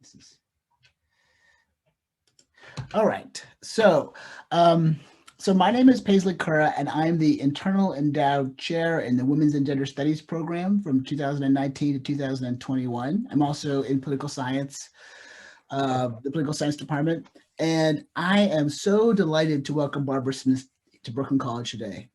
This is all right. So my name is Paisley Curra, and I'm the Internal Endowed Chair in the Women's and Gender Studies program from 2019 to 2021. I'm also in political science, the political science department, and I am so delighted to welcome Barbara Smith to Brooklyn College today.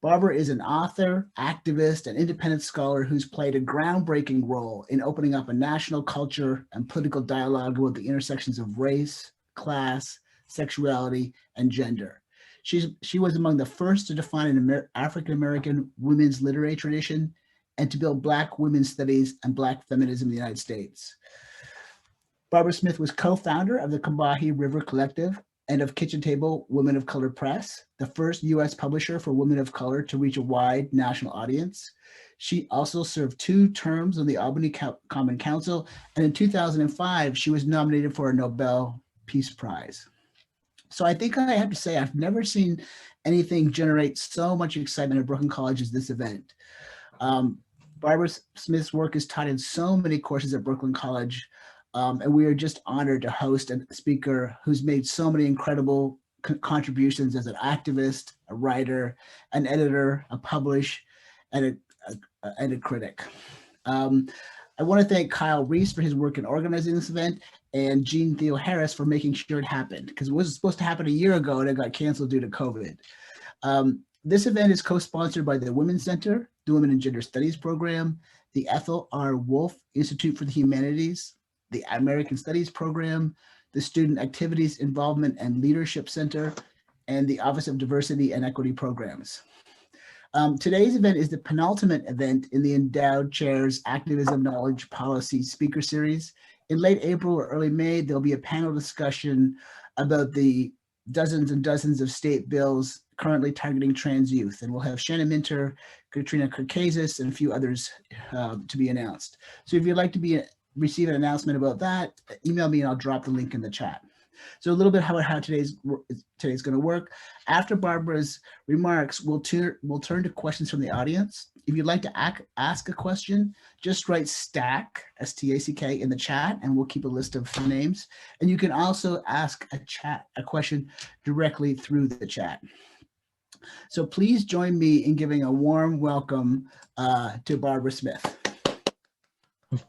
Barbara is an author, activist, and independent scholar who's played a groundbreaking role in opening up a national culture and political dialogue about the intersections of race, class, sexuality, and gender. She was among the first to define an African-American women's literary tradition and to build Black women's studies and Black feminism in the United States. Barbara Smith was co-founder of the Combahee River Collective and of Kitchen Table Women of Color Press, the first U.S. publisher for women of color to reach a wide national audience. She also served 2 terms on the Albany Common Council, and in 2005, she was nominated for a Nobel Peace Prize. So I think I have to say, I've never seen anything generate so much excitement at Brooklyn College as this event. Barbara Smith's work is taught in so many courses at Brooklyn College, and we are just honored to host a speaker who's made so many incredible contributions as an activist, a writer, an editor, a publisher, and a critic. I want to thank Kyle Reese for his work in organizing this event, and Jean Theoharis for making sure it happened, because it was supposed to happen a year ago and it got canceled due to COVID. This event is co-sponsored by the Women's Center, the Women and Gender Studies program, the Ethel R. Wolf Institute for the Humanities, the American Studies program, the Student Activities Involvement and Leadership Center, and the Office of Diversity and Equity Programs. Today's event is the penultimate event in the Endowed Chair's Activism Knowledge Policy Speaker Series. In late April or early May, there'll be a panel discussion about the dozens and dozens of state bills currently targeting trans youth. And we'll have Shannon Minter, Katrina Kirkazis, and a few others to be announced. So if you'd like to receive an announcement about that, email me and I'll drop the link in the chat. So a little bit about how today's going to work. After Barbara's remarks, we'll turn to questions from the audience. If you'd like to ask a question, just write STACK, S-T-A-C-K, in the chat, and we'll keep a list of names. And you can also ask a question directly through the chat. So please join me in giving a warm welcome to Barbara Smith.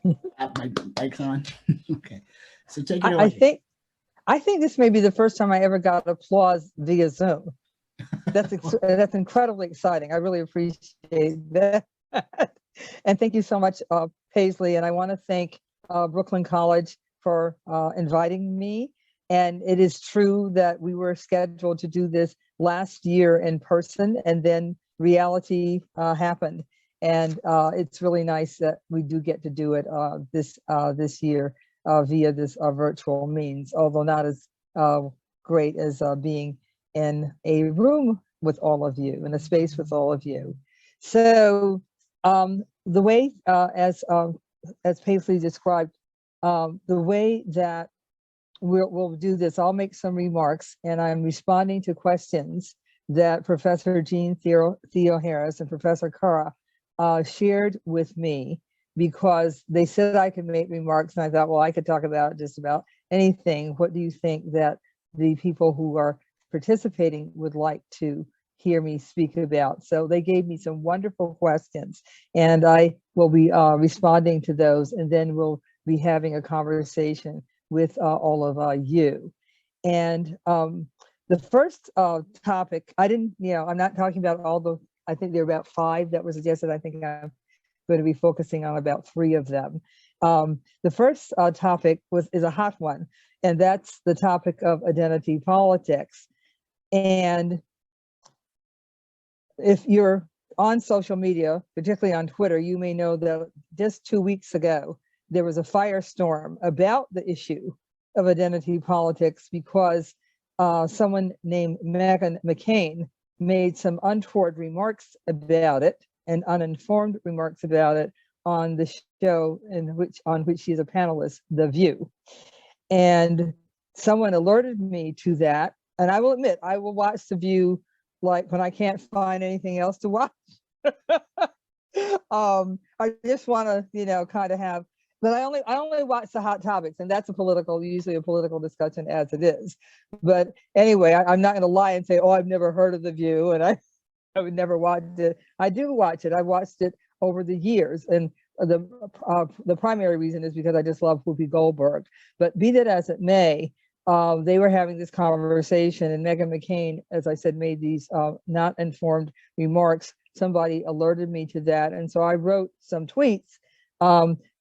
My mic's on. Okay, so take it away. I think this may be the first time I ever got applause via Zoom. That's incredibly exciting. I really appreciate that. And thank you so much, Paisley. And I want to thank Brooklyn College for inviting me. And it is true that we were scheduled to do this last year in person, and then reality happened. And it's really nice that we do get to do it this year via this virtual means, although not as great as being in a room with all of you, in a space with all of you. So the way, as Paisley described, the way that we'll do this, I'll make some remarks, and I'm responding to questions that Professor Jean Theoharis and Professor Curra shared with me, because they said I could make remarks, and I thought, well, I could talk about just about anything. What do you think that the people who are participating would like to hear me speak about? So they gave me some wonderful questions, and I will be responding to those, and then we'll be having a conversation with all of you. And the first topic, I'm not talking about all the, I think there are about 5 that were suggested. I think I'm going to be focusing on about 3 of them. The first topic is a hot one, and that's the topic of identity politics. And if you're on social media, particularly on Twitter, you may know that just 2 weeks ago, there was a firestorm about the issue of identity politics, because someone named Meghan McCain made some untoward remarks about it, and uninformed remarks about it, on the show on which she's a panelist, The View. And someone alerted me to that, and I will admit, I will watch The View like when I can't find anything else to watch. I just want to, kind of have But I only watch the Hot Topics, and that's usually a political discussion as it is. But anyway, I'm not going to lie and say, oh, I've never heard of The View, and I would never watch it. I do watch it. I watched it over the years, and the primary reason is because I just love Whoopi Goldberg. But be that as it may, they were having this conversation, and Meghan McCain, as I said, made these not informed remarks. Somebody alerted me to that, and so I wrote some tweets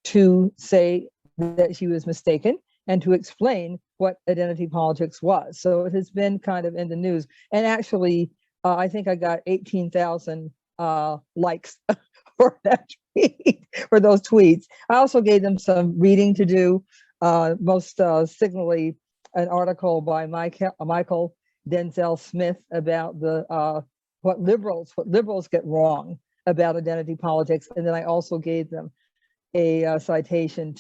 to say that she was mistaken and to explain what identity politics was. So it has been kind of in the news. And actually, I think I got 18,000 likes for that tweet, for those tweets. I also gave them some reading to do, most signally an article by Michael Denzel Smith about what liberals get wrong about identity politics. And then I also gave them a citation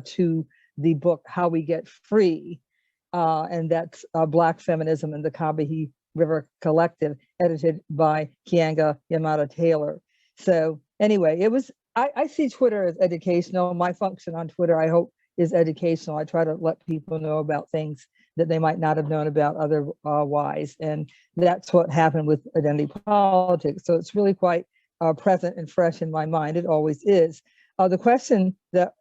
to the book How We Get Free, and that's Black Feminism and the Combahee River Collective, edited by Keeanga Yamada Taylor. So anyway, I see Twitter as educational. My function on Twitter, I hope, is educational. I try to let people know about things that they might not have known about otherwise, and that's what happened with identity politics. So it's really quite present and fresh in my mind. It always is. The question that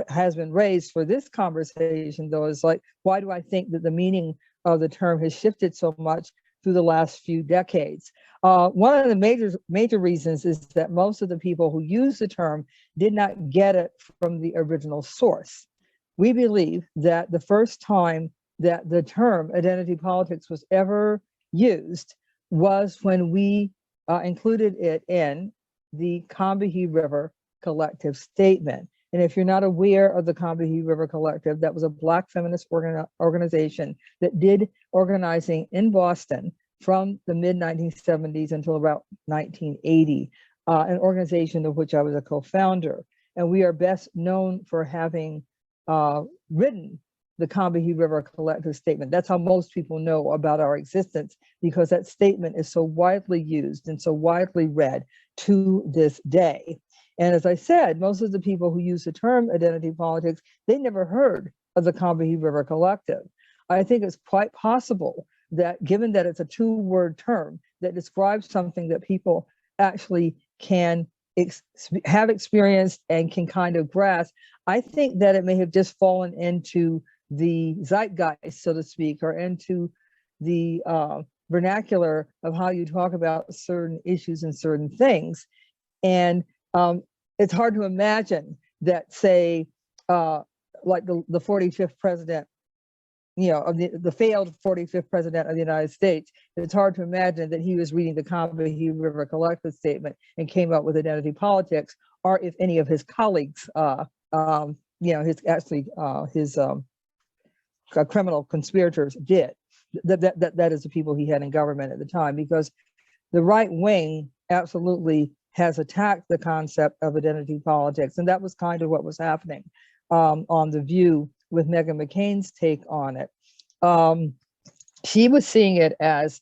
has been raised for this conversation, though, is like, why do I think that the meaning of the term has shifted so much through the last few decades? One of the major reasons is that most of the people who use the term did not get it from the original source. We believe that the first time that the term identity politics was ever used was when we included it in the Combahee River Collective statement. And if you're not aware of the Combahee River Collective, that was a Black feminist organization that did organizing in Boston from the mid-1970s until about 1980, an organization of which I was a co-founder. And we are best known for having written the Combahee River Collective statement. That's how most people know about our existence, because that statement is so widely used and so widely read to this day. And as I said, most of the people who use the term identity politics, they never heard of the Combahee River Collective. I think it's quite possible that, given that it's a two-word term that describes something that people actually can have experienced and can kind of grasp, I think that it may have just fallen into the zeitgeist, so to speak, or into the vernacular of how you talk about certain issues and certain things. And it's hard to imagine that, say, like the 45th president, of the failed 45th president of the United States, it's hard to imagine that he was reading the Combahee River Collective statement and came up with identity politics, or if any of his colleagues, his criminal conspirators did. That is the people he had in government at the time, because the right wing absolutely has attacked the concept of identity politics. And that was kind of what was happening on The View with Meghan McCain's take on it. She was seeing it as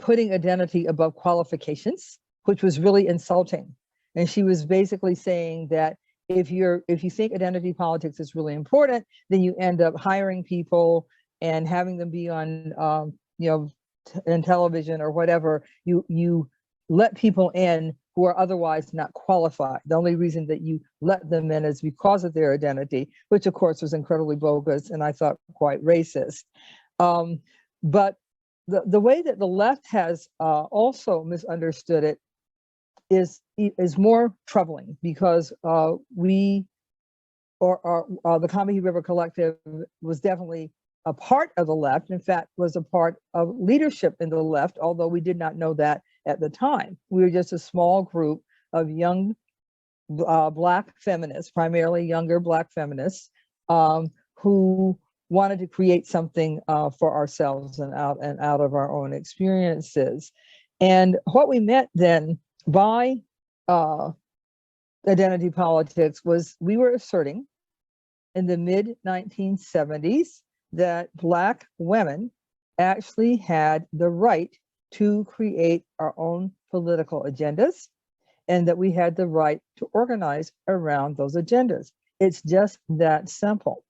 putting identity above qualifications, which was really insulting. And she was basically saying that if you think identity politics is really important, then you end up hiring people and having them be on in television or whatever. You let people in who are otherwise not qualified. The only reason that you let them in is because of their identity, which of course was incredibly bogus and I thought quite racist. But the way that the left has also misunderstood it is more troubling, because the Combahee River Collective was definitely a part of the left, in fact, was a part of leadership in the left, although we did not know that at the time. We were just a small group of young Black feminists, primarily younger Black feminists, who wanted to create something for ourselves and out of our own experiences. And what we meant then by identity politics was, we were asserting in the mid-1970s that Black women actually had the right to create our own political agendas and that we had the right to organize around those agendas. It's just that simple,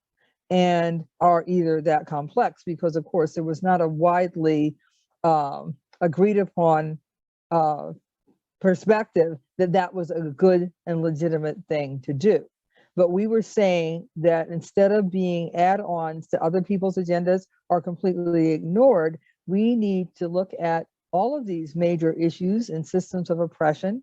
and are either that complex, because of course there was not a widely agreed upon perspective that that was a good and legitimate thing to do. But we were saying that instead of being add-ons to other people's agendas or completely ignored, we need to look at all of these major issues and systems of oppression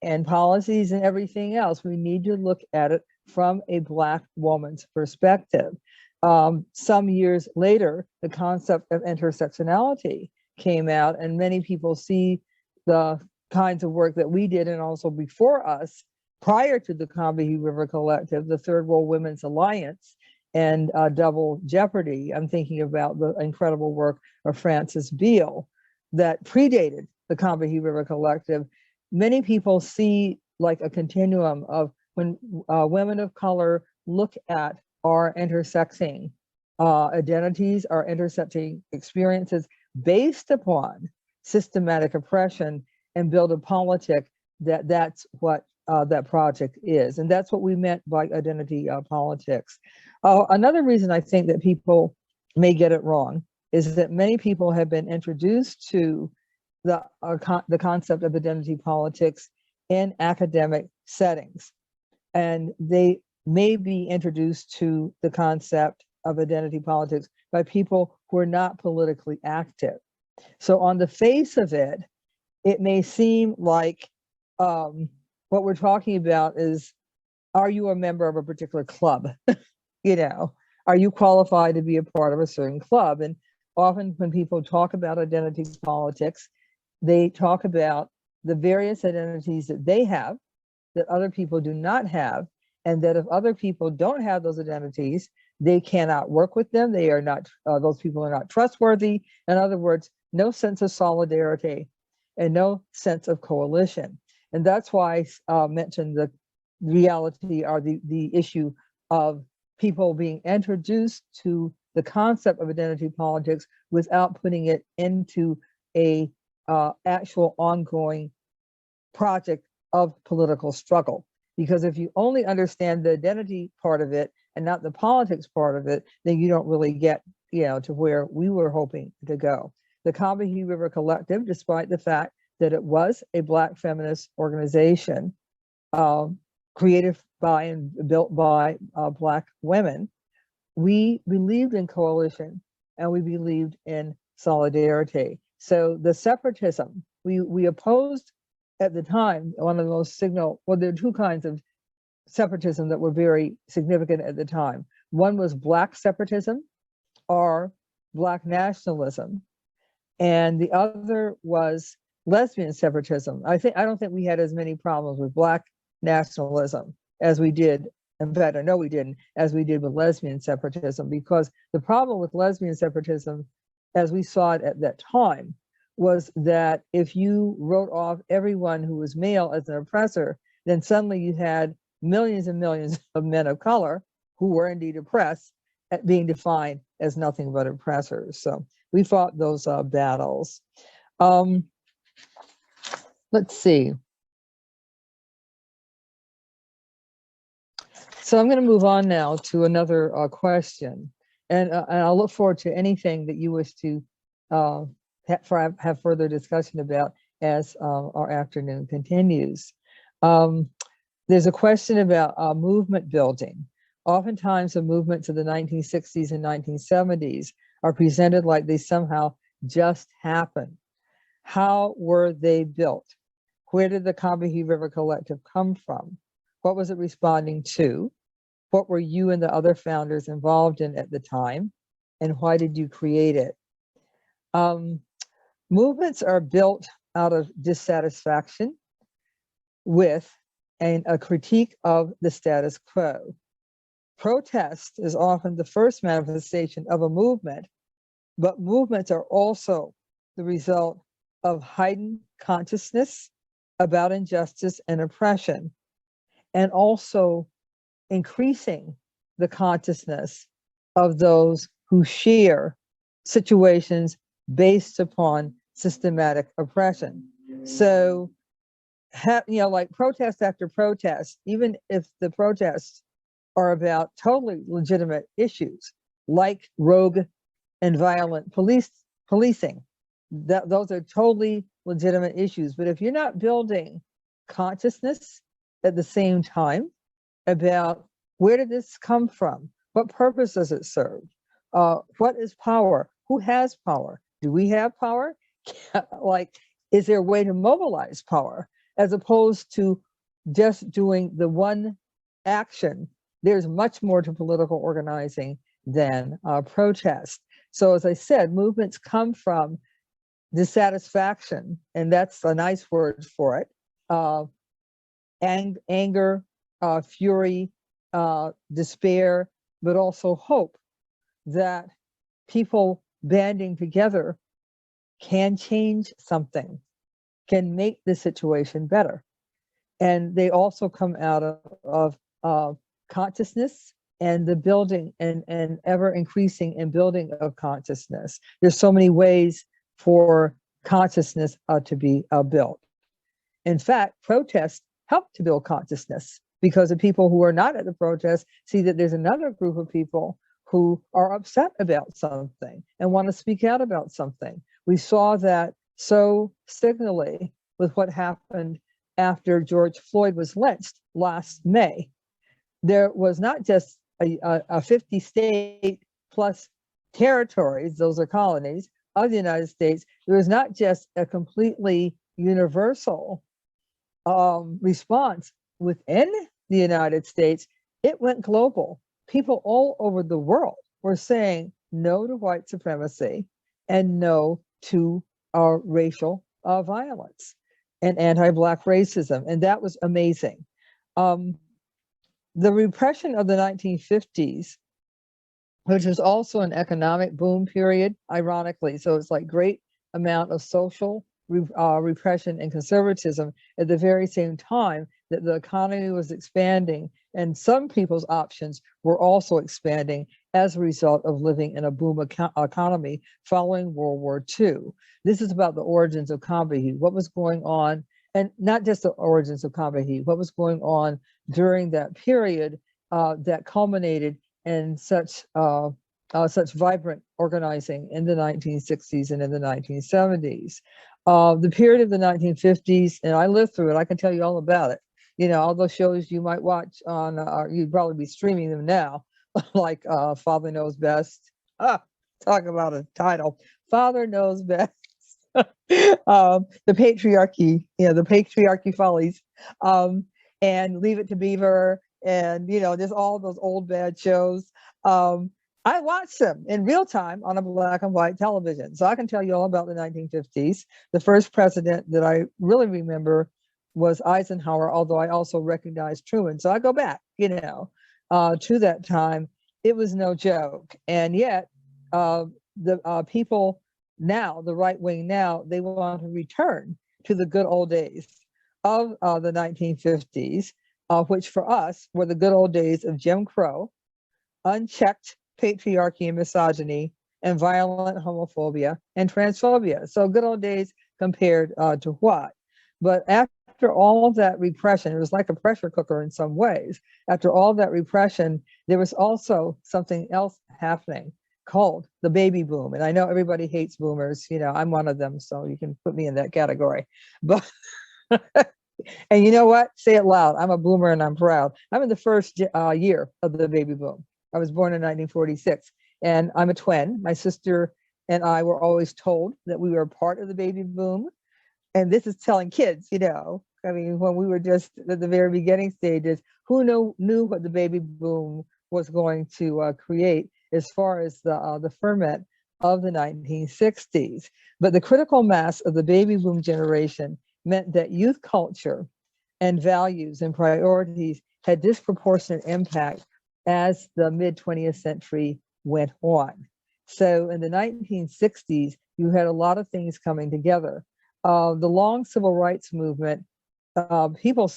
and policies and everything else. We need to look at it from a Black woman's perspective. Some years later, the concept of intersectionality came out, and many people see the kinds of work that we did and also before us, prior to the Combahee River Collective, the Third World Women's Alliance, and Double Jeopardy. I'm thinking about the incredible work of Frances Beale that predated the Combahee River Collective. Many people see like a continuum of when women of color look at our intersecting identities, our intersecting experiences based upon systematic oppression, and build a politic that's what that project is. And that's what we meant by identity politics. Another reason I think that people may get it wrong is that many people have been introduced to the concept of identity politics in academic settings. And they may be introduced to the concept of identity politics by people who are not politically active. So on the face of it, it may seem like what we're talking about is, are you a member of a particular club? You know, are you qualified to be a part of a certain club? And often when people talk about identity politics, they talk about the various identities that they have that other people do not have, and that if other people don't have those identities, they cannot work with them. They are not, those people are not trustworthy. In other words, no sense of solidarity and no sense of coalition. And that's why I mentioned the reality or the issue of people being introduced to the concept of identity politics without putting it into a actual ongoing project of political struggle. Because if you only understand the identity part of it and not the politics part of it, then you don't really get, you know, to where we were hoping to go. The Combahee River Collective, despite the fact that it was a Black feminist organization created by and built by Black women, we believed in coalition and we believed in solidarity. So the separatism, we opposed at the time, one of the most well, there are two kinds of separatism that were very significant at the time. One was Black separatism or Black nationalism, and the other was lesbian separatism. I don't think we had as many problems with Black nationalism as we did. In fact, I know we didn't, as we did with lesbian separatism, because the problem with lesbian separatism, as we saw it at that time, was that if you wrote off everyone who was male as an oppressor, then suddenly you had millions and millions of men of color who were indeed oppressed at being defined as nothing but oppressors. So we fought those battles. Let's see. So I'm going to move on now to another question, and I'll look forward to anything that you wish to have further discussion about as our afternoon continues. There's a question about movement building. Oftentimes the movements of the 1960s and 1970s are presented like they somehow just happened. How were they built? Where did the Combahee River Collective come from? What was it responding to? What were you and the other founders involved in at the time? And why did you create it? Movements are built out of dissatisfaction with and a critique of the status quo. Protest is often the first manifestation of a movement, but movements are also the result of heightened consciousness about injustice and oppression, and also increasing the consciousness of those who share situations based upon systematic oppression. So like protest after protest, even if the protests are about totally legitimate issues like rogue and violent policing, those are totally legitimate issues. But if you're not building consciousness at the same time about where did this come from, what purpose does it serve, what is power, who has power, do we have power, like, is there a way to mobilize power as opposed to just doing the one action? There's much more to political organizing than protest. So as I said, movements come from dissatisfaction, and that's a nice word for it, anger, fury, despair, but also hope that people banding together can change something, can make the situation better. And they also come out of consciousness and the building and ever increasing and building of consciousness. There's so many ways for consciousness to be built. In fact, protests help to build consciousness because the people who are not at the protest see that there's another group of people who are upset about something and want to speak out about something. We saw that so signally with what happened after George Floyd was lynched last May. There was not just a 50 state plus territories, those are colonies of the United States. There was not just a completely universal response within the United States, it went global. People all over the world were saying no to white supremacy and no to racial violence and anti-Black racism. And that was amazing. The repression of the 1950s, which was also an economic boom period, ironically. So it's like great amount of social repression and conservatism at the very same time that the economy was expanding and some people's options were also expanding as a result of living in a boom economy following World War II. This is about the origins of Combahee, what was going on, and not just the origins of Combahee, what was going on during that period that culminated in such vibrant organizing in the 1960s and in the 1970s. The period of the 1950s, and I lived through it, I can tell you all about it. You know, all those shows you might watch on, you'd probably be streaming them now, like Father Knows Best. Talk about a title, Father Knows Best. The Patriarchy, the Patriarchy Follies, and Leave It to Beaver, and just all those old bad shows. I watched them in real time on a black and white television, so I can tell you all about the 1950s. The first president that I really remember was Eisenhower, although I also recognized Truman. So I go back, to that time. It was no joke, and yet the people now, the right wing now, they want to return to the good old days of the 1950s, which for us were the good old days of Jim Crow, unchecked patriarchy and misogyny, and violent homophobia and transphobia. So good old days compared to what? But after all of that repression, it was like a pressure cooker in some ways. After all that repression, there was also something else happening called the baby boom. And I know everybody hates boomers, I'm one of them, so you can put me in that category. But and you know what? Say it loud. I'm a boomer and I'm proud. I'm in the first year of the baby boom. I was born in 1946 and I'm a twin. My sister and I were always told that we were a part of the baby boom. And this is telling kids, I mean, when we were just at the very beginning stages, who knew what the baby boom was going to create as far as the ferment of the 1960s. But the critical mass of the baby boom generation meant that youth culture and values and priorities had disproportionate impact as the mid-20th century went on. So in the 1960s, you had a lot of things coming together. The long civil rights movement, people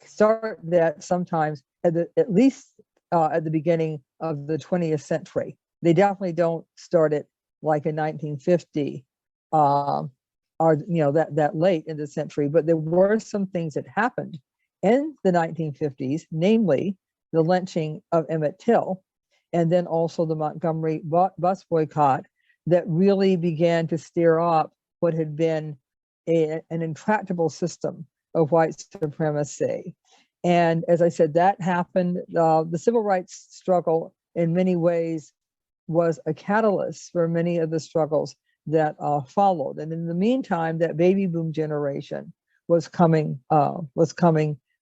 start that sometimes at least at the beginning of the 20th century. They definitely don't start it like in 1950. are, that late in the century, but there were some things that happened in the 1950s, namely the lynching of Emmett Till, and then also the Montgomery bus boycott, that really began to stir up what had been an intractable system of white supremacy. And as I said, that happened. The civil rights struggle in many ways was a catalyst for many of the struggles that followed. And in the meantime, that baby boom generation was coming to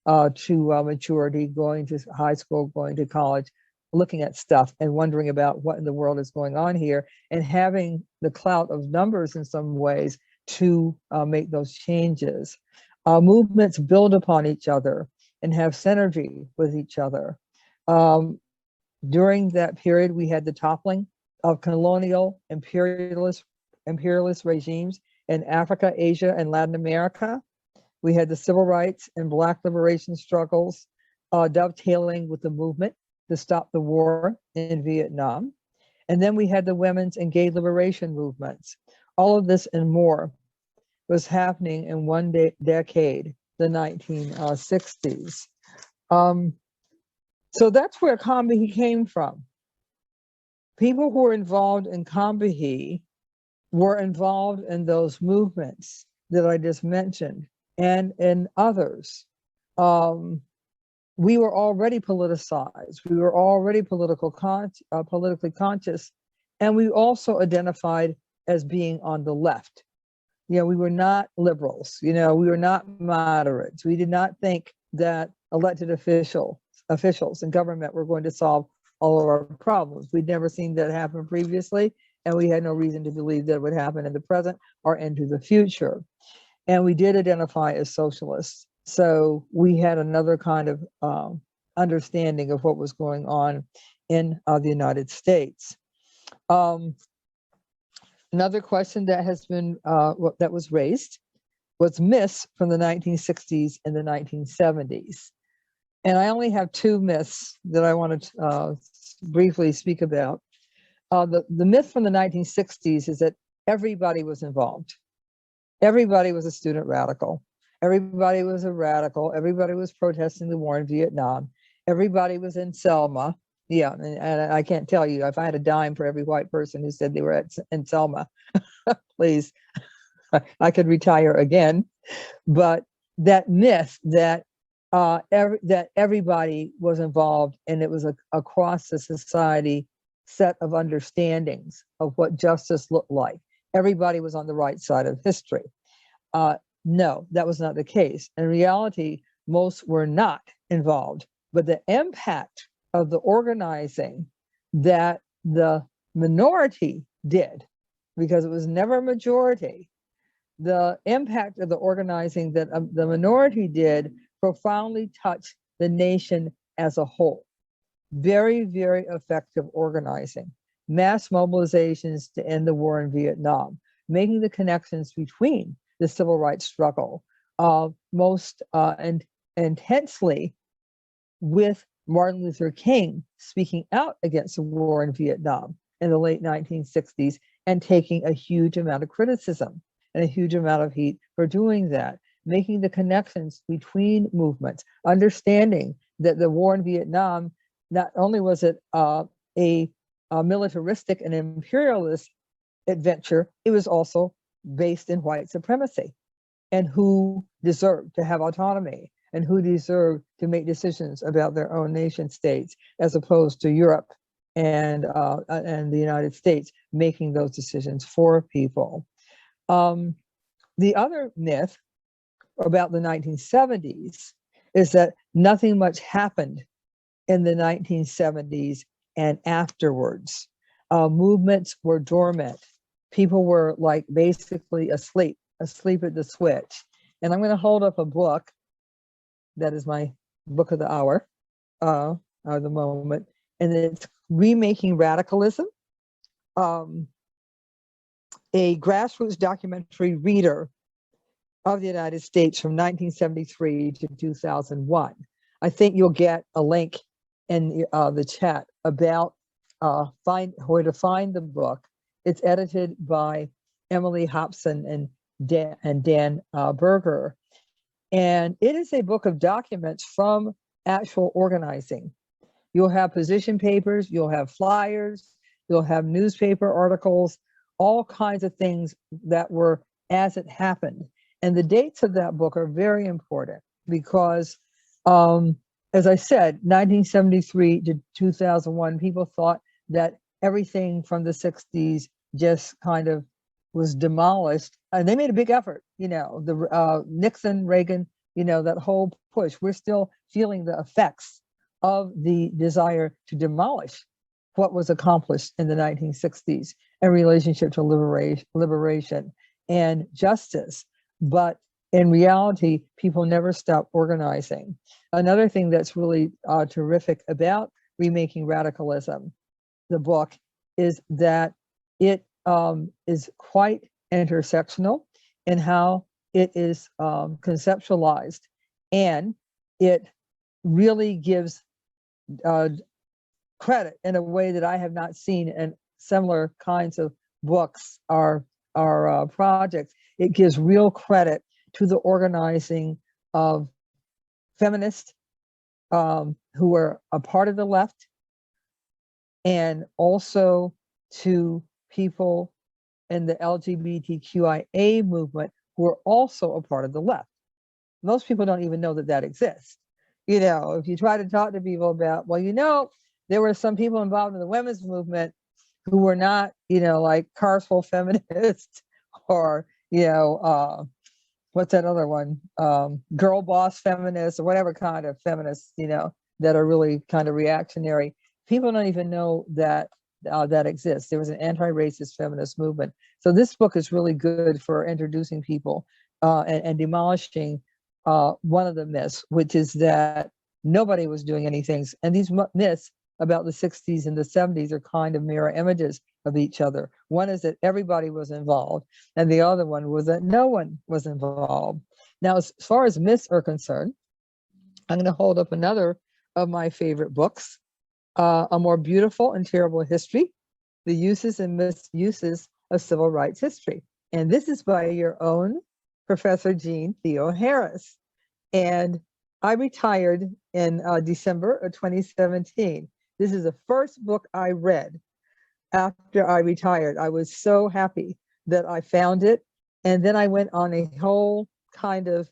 maturity, going to high school, going to college, looking at stuff and wondering about what in the world is going on here, and having the clout of numbers in some ways to make those changes. Movements build upon each other and have synergy with each other. During that period, we had the toppling of colonial imperialist regimes in Africa, Asia, and Latin America. We had the civil rights and Black liberation struggles dovetailing with the movement to stop the war in Vietnam. And then we had the women's and gay liberation movements. All of this and more was happening in one decade, the 1960s. So that's where Combahee came from. People who were involved in Combahee were involved in those movements that I just mentioned, and in others. We were already politicized. We were already politically conscious, and we also identified as being on the left. We were not liberals. We were not moderates. We did not think that elected officials in government were going to solve all of our problems. We'd never seen that happen previously, and we had no reason to believe that it would happen in the present or into the future. And we did identify as socialists. So we had another kind of understanding of what was going on in the United States. Another question that has been that was raised was myths from the 1960s and the 1970s. And I only have two myths that I want to briefly speak about. The myth from the 1960s is that everybody was involved. Everybody was a student radical. Everybody was a radical. Everybody was protesting the war in Vietnam. Everybody was in Selma. Yeah, and I can't tell you, if I had a dime for every white person who said they were in Selma, please, I could retire again. But that myth that that everybody was involved, and it was across the society set of understandings of what justice looked like. Everybody was on the right side of history. No, that was not the case. In reality, most were not involved, but the impact of the organizing that the minority did, because it was never a majority, the impact of the organizing that the minority did profoundly touched the nation as a whole. Very, very effective organizing, mass mobilizations to end the war in Vietnam, making the connections between the civil rights struggle most intensely with Martin Luther King speaking out against the war in Vietnam in the late 1960s and taking a huge amount of criticism and a huge amount of heat for doing that, making the connections between movements, understanding that the war in Vietnam, not only was it a militaristic and imperialist adventure, it was also based in white supremacy, and who deserved to have autonomy and who deserved to make decisions about their own nation states, as opposed to Europe and the United States making those decisions for people. The other myth about the 1970s is that nothing much happened in the 1970s and afterwards. Movements were dormant. People were like basically asleep at the switch. And I'm going to hold up a book that is my book of the hour, or the moment, and it's Remaking Radicalism, a grassroots documentary reader of the United States from 1973 to 2001. I think you'll get a link in the chat about where to find the book. It's edited by Emily Hobson and Dan Berger. And it is a book of documents from actual organizing. You'll have position papers, you'll have flyers, you'll have newspaper articles, all kinds of things that were as it happened. And the dates of that book are very important because, as I said, 1973 to 2001, people thought that everything from the 60s just kind of was demolished. And they made a big effort, the Nixon, Reagan, that whole push. We're still feeling the effects of the desire to demolish what was accomplished in the 1960s in relationship to liberation and justice. But in reality, people never stopped organizing. Another thing that's really terrific about Remaking Radicalism, the book, is that it is quite intersectional in how it is conceptualized, and it really gives credit in a way that I have not seen in similar kinds of books or projects. It gives real credit to the organizing of feminists who were a part of the left, and also to people in the LGBTQIA movement who are also a part of the left. Most people don't even know that that exists. If you try to talk to people about, there were some people involved in the women's movement who were not, like carceral feminists or, what's that other one? Girl boss feminists or whatever kind of feminists, that are really kind of reactionary. People don't even know that that exists. There was an anti-racist feminist movement. So this book is really good for introducing people and demolishing one of the myths, which is that nobody was doing anything. And these myths about the 60s and the 70s are kind of mirror images of each other. One is that everybody was involved, and the other one was that no one was involved. Now, as far as myths are concerned, I'm going to hold up another of my favorite books, A More Beautiful and Terrible History, The Uses and Misuses of Civil Rights History. And this is by your own Professor Jean Theoharis. And I retired in December of 2017. This is the first book I read after I retired. I was so happy that I found it. And then I went on a whole kind of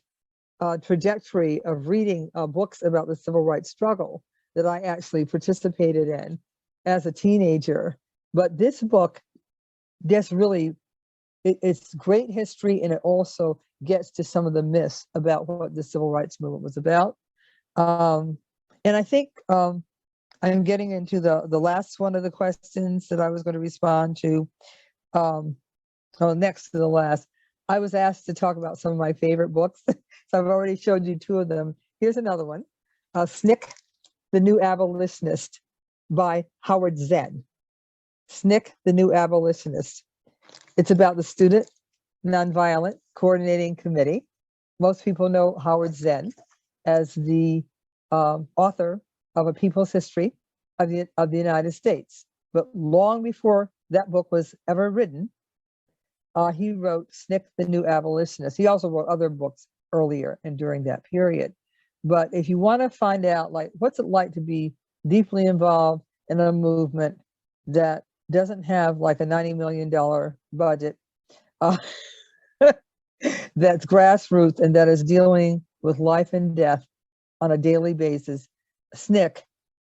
trajectory of reading books about the civil rights struggle that I actually participated in as a teenager. But this book, it's great history, and it also gets to some of the myths about what the civil rights movement was about. And I think I'm getting into the last one of the questions that I was going to respond to. Next to the last, I was asked to talk about some of my favorite books. So I've already showed you two of them. Here's another one, SNCC, The New Abolitionist by Howard Zen. SNCC, The New Abolitionist. It's about the Student Nonviolent Coordinating Committee. Most people know Howard Zen as the author of A People's History of the United States. But long before that book was ever written, he wrote SNCC, The New Abolitionist. He also wrote other books earlier and during that period. But if you want to find out, like, what's it like to be deeply involved in a movement that doesn't have like a $90 million budget, that's grassroots and that is dealing with life and death on a daily basis, SNCC,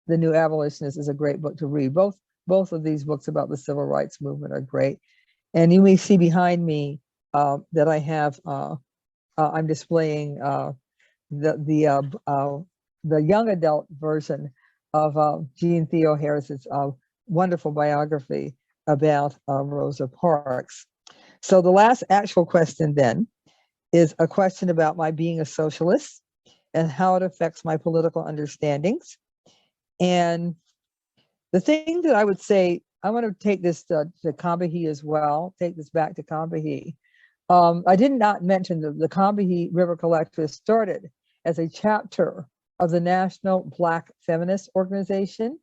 The New Abolitionist, is a great book to read. Both of these books about the civil rights movement are great. And you may see behind me that I have, I'm displaying the young adult version of Jean Theoharis's wonderful biography about Rosa Parks. So the last actual question then is a question about my being a socialist and how it affects my political understandings. And the thing that I would say, I want to take this to Combahee as well, take this back to Combahee. I did not mention that the Combahee River Collective started as a chapter of the National Black Feminist Organization.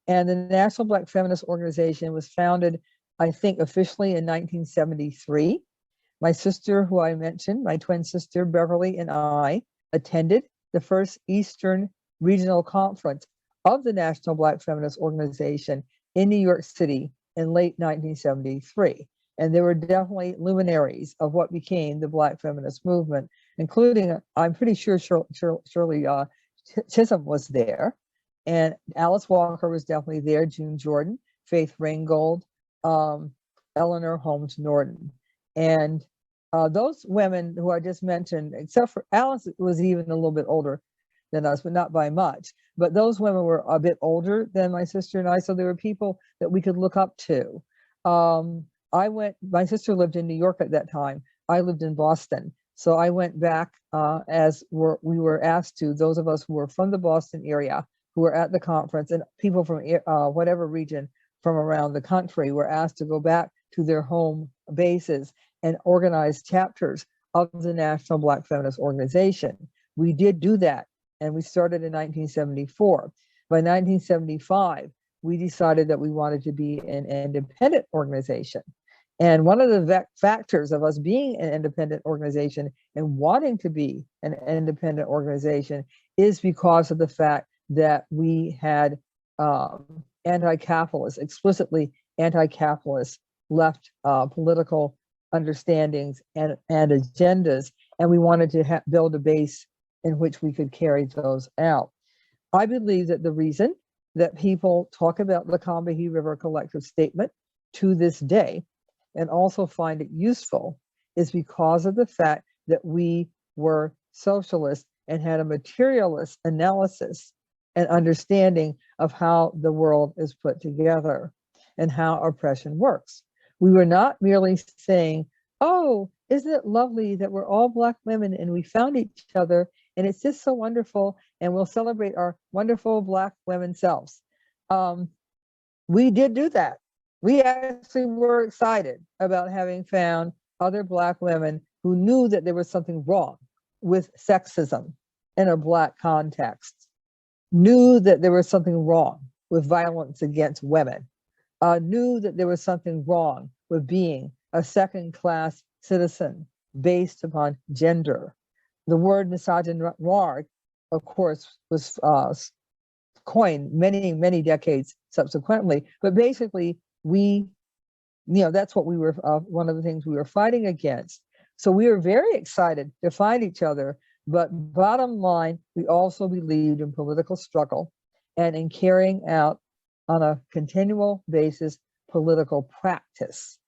And the National Black Feminist Organization was founded, I think, officially in 1973. My sister, who I mentioned, my twin sister Beverly, and I attended the first Eastern Regional Conference of the National Black Feminist Organization in New York City in late 1973. And there were definitely luminaries of what became the Black feminist movement, including, I'm pretty sure Shirley Chisholm was there, and Alice Walker was definitely there, June Jordan, Faith Ringgold, Eleanor Holmes Norton. And those women who I just mentioned, except for Alice was even a little bit older than us, but not by much. But those women were a bit older than my sister and I, so there were people that we could look up to. My sister lived in New York at that time. I lived in Boston. So I went back we were asked to, those of us who were from the Boston area, who were at the conference, and people from whatever region from around the country were asked to go back to their home bases and organize chapters of the National Black Feminist Organization. We did do that, and we started in 1974. By 1975, we decided that we wanted to be an independent organization. And one of the factors of us being an independent organization and wanting to be an independent organization is because of the fact that we had anti-capitalist, explicitly anti-capitalist left political understandings and agendas, and we wanted to build a base in which we could carry those out. I believe that the reason that people talk about the Combahee River Collective Statement to this day and also find it useful is because of the fact that we were socialists and had a materialist analysis and understanding of how the world is put together and how oppression works. We were not merely saying, oh, isn't it lovely that we're all Black women and we found each other and it's just so wonderful and we'll celebrate our wonderful Black women selves. We did do that. We actually were excited about having found other Black women who knew that there was something wrong with sexism in a Black context, knew that there was something wrong with violence against women, knew that there was something wrong with being a second-class citizen based upon gender. The word misogynoir, of course, was coined many decades subsequently, but basically that's what we were, one of the things we were fighting against. So we were very excited to find each other, but bottom line, we also believed in political struggle and in carrying out on a continual basis political practice.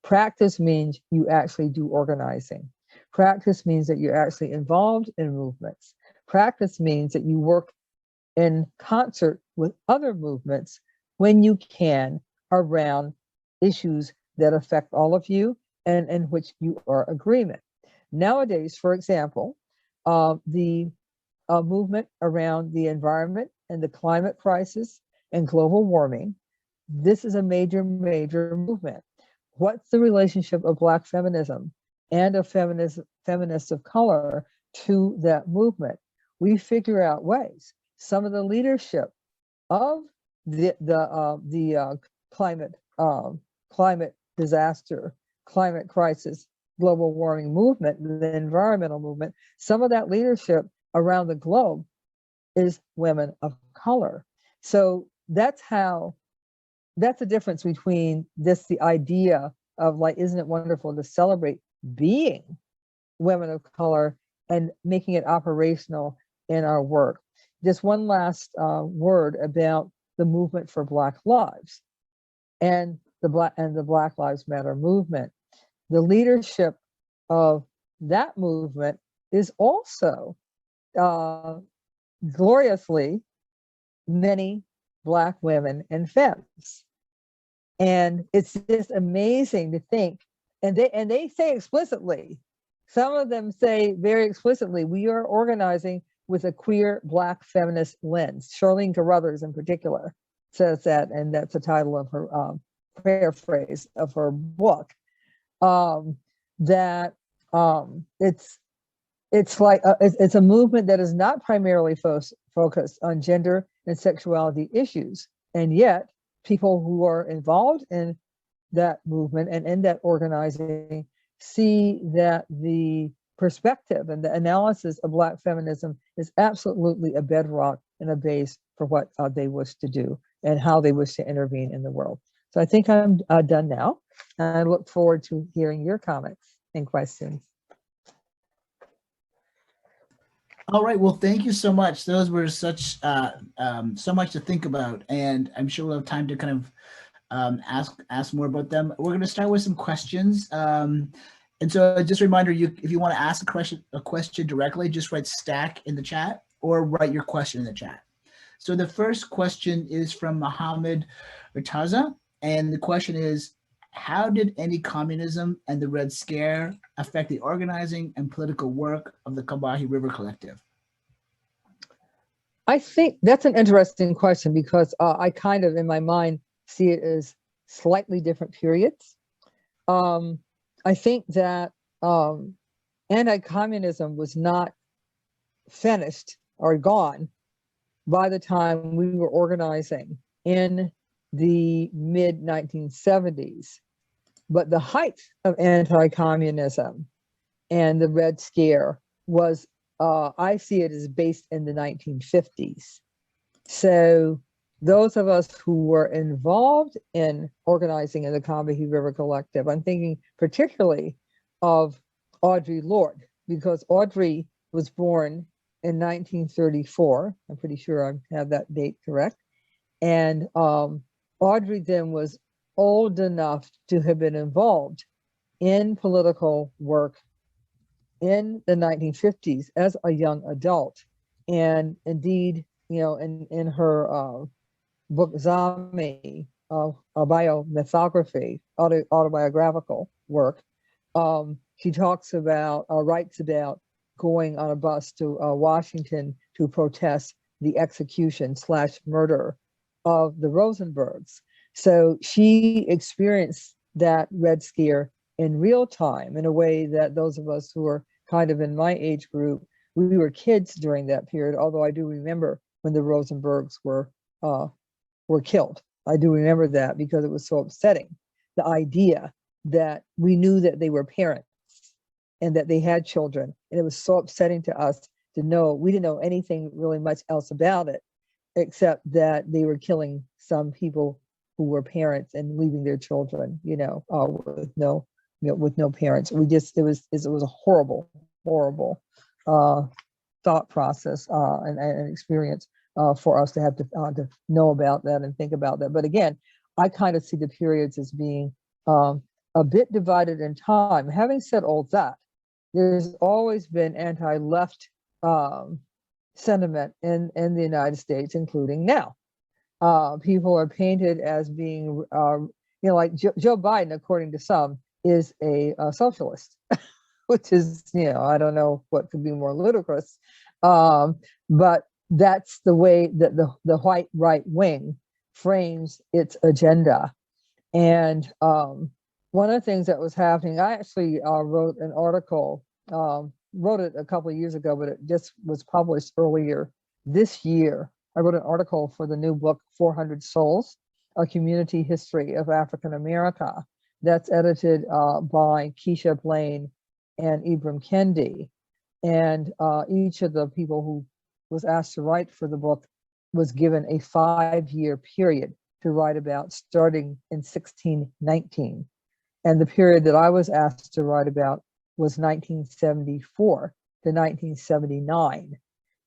Practice means you actually do organizing. Practice means that you're actually involved in movements. Practice means that you work in concert with other movements when you can around issues that affect all of you and in which you are agreement. Nowadays, for example, the movement around the environment and the climate crisis and global warming, this is a major movement. What's the relationship of Black feminism and of feminists of color to that movement? We figure out ways. Some of the leadership of the climate disaster, climate crisis, global warming movement, the environmental movement, some of that leadership around the globe is women of color. So that's the difference between the idea of like, isn't it wonderful to celebrate being women of color and making it operational in our work. Just one last word about the movement for Black lives and the Black Lives Matter movement. The leadership of that movement is also gloriously many Black women and femmes. And it's just amazing to think, and they say explicitly, some of them say very explicitly, we are organizing with a queer Black feminist lens. Charlene Carruthers in particular says that, and that's the title of her paraphrase of her book. It's like it's a movement that is not primarily focused on gender and sexuality issues, and yet people who are involved in that movement and in that organizing see that the perspective and the analysis of Black feminism is absolutely a bedrock and a base for what they wish to do and how they wish to intervene in the world. So I think I'm done now. And I look forward to hearing your comments and questions. All right. Well, thank you so much. Those were such so much to think about, and I'm sure we'll have time to kind of ask more about them. We're going to start with some questions. And so just a reminder, if you want to ask a question directly, just write stack in the chat or write your question in the chat. So the first question is from Mohammed Rataza, and the question is, how did anti-communism and the Red Scare affect the organizing and political work of the Combahee River Collective? I think that's an interesting question because I kind of, in my mind, see it as slightly different periods. I think that anti-communism was not finished or gone by the time we were organizing in the mid-1970s. But the height of anti-communism and the Red Scare was, I see it as based in the 1950s. So those of us who were involved in organizing in the Combahee River Collective, I'm thinking particularly of Audre Lorde, because Audre was born in 1934. I'm pretty sure I have that date correct. And Audre then was old enough to have been involved in political work in the 1950s as a young adult. And indeed, you know, in her book Zami, a biomythography, autobiographical work, she talks about, writes about going on a bus to Washington to protest the execution / murder of the Rosenbergs. So she experienced that Red Scare in real time in a way that those of us who are kind of in my age group, we were kids during that period, although I do remember when the Rosenbergs were killed. I do remember that because it was so upsetting. The idea that we knew that they were parents and that they had children, and it was so upsetting to us to know, we didn't know anything really much else about it, except that they were killing some people who were parents and leaving their children, with no parents. It was a horrible thought process and experience for us to have to know about that and think about that. But again, I kind of see the periods as being a bit divided in time. Having said all that, there's always been anti-left sentiment in the United States, including now. People are painted as being, like Joe Biden, according to some, is a socialist, which is, I don't know what could be more ludicrous, but that's the way that the white right wing frames its agenda. And one of the things that was happening, I actually wrote an article, wrote it a couple of years ago, but it just was published earlier this year. I wrote an article for the new book, 400 Souls, A Community History of African America, that's edited by Keisha Blaine and Ibram Kendi. And each of the people who was asked to write for the book was given a 5-year period to write about, starting in 1619. And the period that I was asked to write about was 1974 to 1979.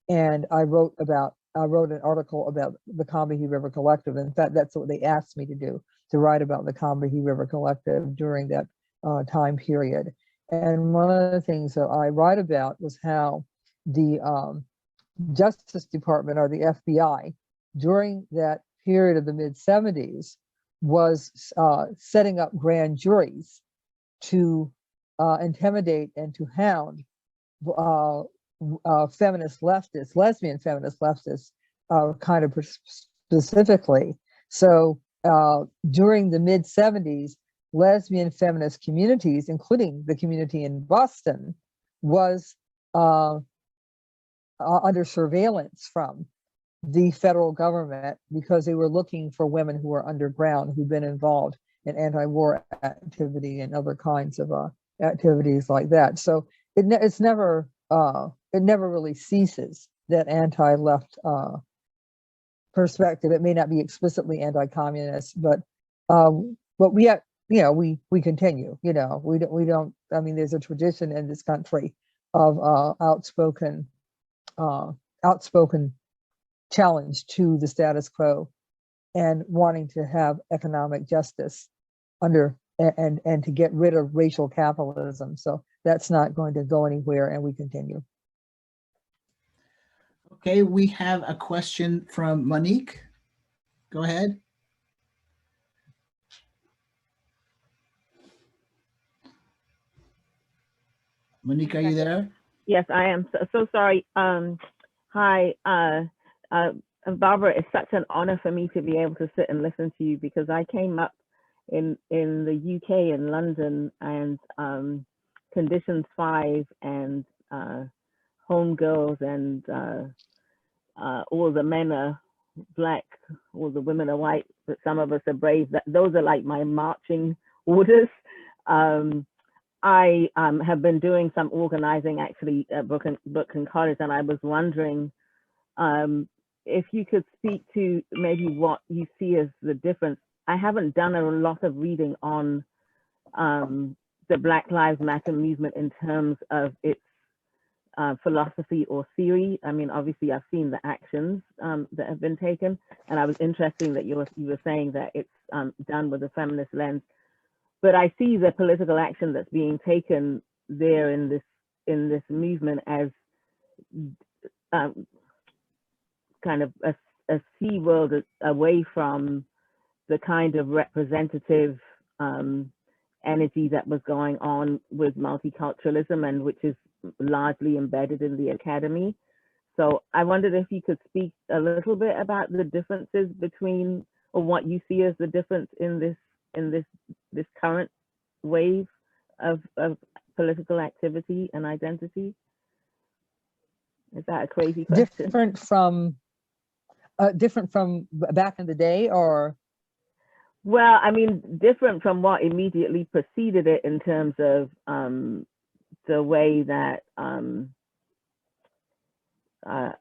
And I wrote an article about the Combahee River Collective. In fact, that's what they asked me to do, to write about the Combahee River Collective during that time period. And one of the things that I write about was how the Justice Department, or the FBI, during that period of the mid-70s, was setting up grand juries to intimidate and to hound feminist leftists, lesbian feminist leftists, kind of specifically. So during the mid-70s, lesbian feminist communities, including the community in Boston, was under surveillance from the federal government because they were looking for women who were underground, who'd been involved in anti-war activity and other kinds of activities like that. So it's never it never really ceases, that anti-left perspective. It may not be explicitly anti-communist, but we have, we continue. We don't. I mean, there's a tradition in this country of outspoken challenge to the status quo and wanting to have economic justice under and to get rid of racial capitalism. So that's not going to go anywhere, and we continue. Okay, we have a question from Monique. Go ahead. Monique, are you there? Yes, I am. So sorry. Hi, Barbara. It's such an honor for me to be able to sit and listen to you, because I came up in the UK, in London, and Conditions 5 and Homegirls, and all the men are black, all the women are white, but some of us are brave. Those are like my marching orders. I have been doing some organizing actually at Brooklyn College, and I was wondering if you could speak to maybe what you see as the difference. I haven't done a lot of reading on the Black Lives Matter movement in terms of its philosophy or theory. I mean, obviously I've seen the actions that have been taken, and I was interested that you were saying that it's done with a feminist lens. But I see the political action that's being taken there in this movement as kind of a sea world away from the kind of representative energy that was going on with multiculturalism, and which is largely embedded in the academy. So I wondered if you could speak a little bit about the differences between, or what you see as the difference in this current wave of political activity and identity. Is that a crazy question? Different from back in the day, or? Well, I mean, different from what immediately preceded it in terms of the way that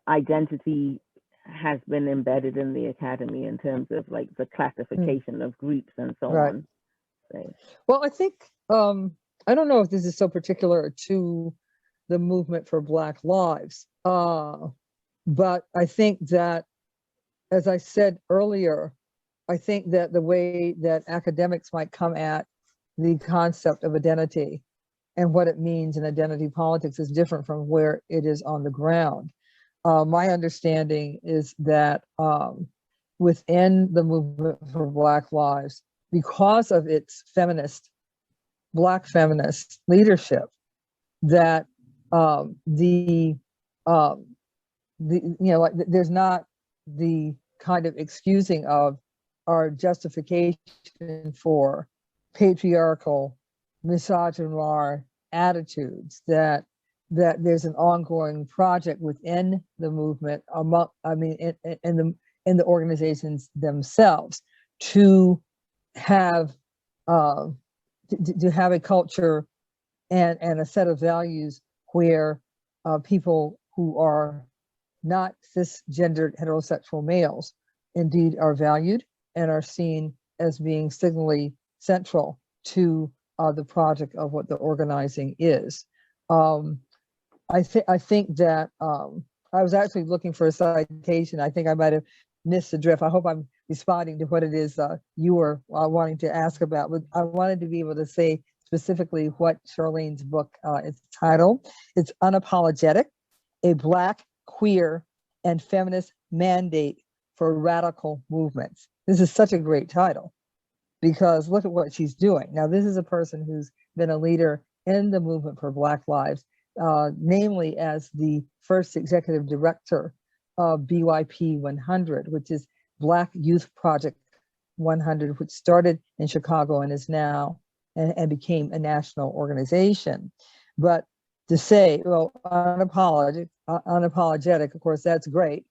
identity has been embedded in the academy, in terms of like the classification of groups and so on. Well, I think, I don't know if this is so particular to the movement for Black Lives, but I think that, as I said earlier, I think that the way that academics might come at the concept of identity and what it means in identity politics is different from where it is on the ground. My understanding is that within the movement for Black Lives, because of its Black feminist leadership, that there's not the kind of excusing of our justification for patriarchal, misogynoir attitudes, that there's an ongoing project within the movement, in the organizations themselves, to have a culture and a set of values where people who are not cisgendered heterosexual males indeed are valued and are seen as being signally central to the project of what the organizing is. I think that I was actually looking for a citation. I think I might have missed the drift. I hope I'm responding to what it is you were wanting to ask about, but I wanted to be able to say specifically what Charlene's book is titled. It's Unapologetic: A Black, Queer, and Feminist Mandate for Radical Movements. This is such a great title, because look at what she's doing. Now, this is a person who's been a leader in the movement for Black Lives, namely as the first executive director of BYP 100, which is Black Youth Project 100, which started in Chicago and is now and became a national organization. But to say, well, unapologetic, of course, that's great,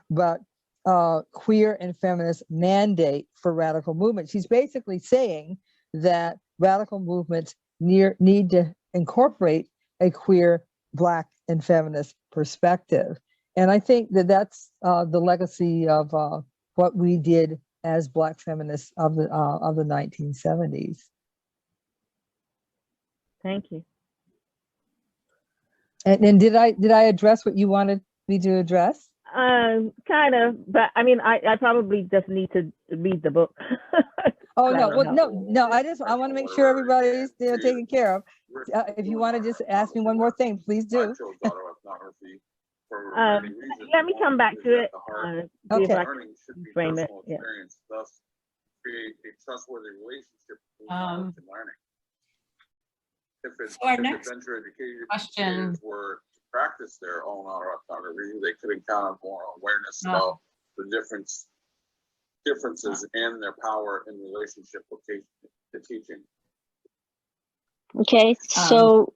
but queer and feminist mandate for radical movement. She's basically saying that radical movements need to incorporate a queer, Black, and feminist perspective. And I think that that's the legacy of what we did as Black feminists of the 1970s. Thank you. And did I address what you wanted me to address? Kind of, but I mean, I probably just need to read the book. Oh I no, don't well, know. no. I want to make sure everybody's taken care of. If you want to just ask me one more thing, please do. Let me come back to it. See if Okay. I can frame it. Yeah. Thus create a trustworthy relationship between Um, knowledge and learning. So our If next adventure educators question- were to practice their own autonomy, they could encounter more awareness Oh. about the differences in their power in relationship with to teaching. Okay, so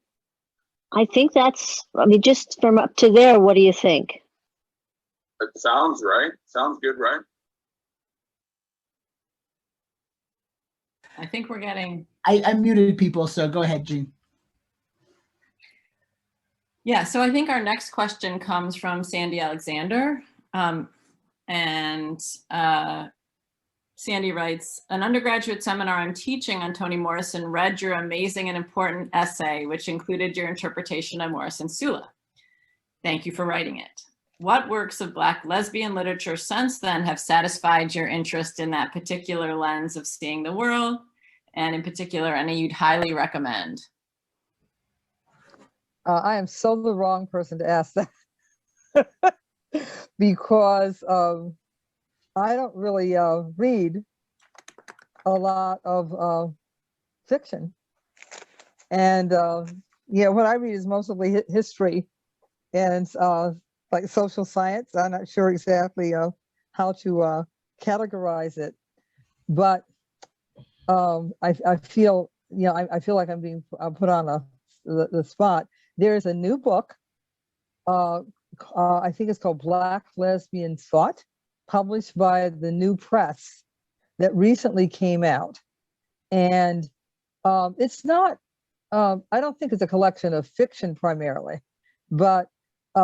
I think that's, I mean, just from up to there, what do you think? It sounds right. Sounds good, right? I think we're getting, I muted people, so go ahead, Jean. yeah, so I think our next question comes from Sandy Alexander. Sandy writes, an undergraduate seminar I'm teaching on Toni Morrison read your amazing and important essay, which included your interpretation of Morrison's Sula. Thank you for writing it. What works of Black lesbian literature since then have satisfied your interest in that particular lens of seeing the world? And in particular, any you'd highly recommend? I am so the wrong person to ask that because I don't really read a lot of fiction. And yeah, what I read is mostly history and like social science. I'm not sure exactly how to categorize it, but I feel, you know, I feel like I'm being put on the spot. There is a new book, I think it's called Black Lesbian Thought, published by the New Press, that recently came out. And it's not, I don't think it's a collection of fiction primarily, but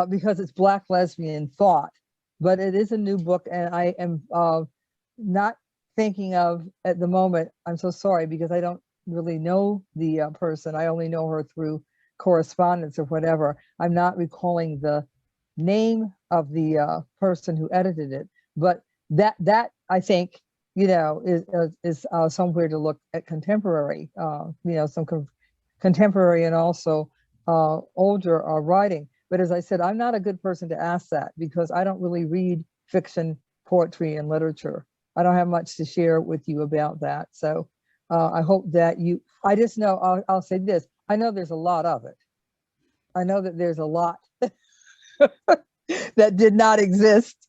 because it's Black lesbian thought, but it is a new book, and I am not thinking of at the moment, I'm so sorry, because I don't really know the person. I only know her through correspondence or whatever. I'm not recalling the name of the person who edited it, but that I think, you know, is somewhere to look at contemporary, you know, some contemporary and also older writing. But as I said, I'm not a good person to ask that because I don't really read fiction, poetry, and literature. I don't have much to share with you about that. So I hope that you, I just know, I'll say this, I know there's a lot of it. I know that there's a lot that did not exist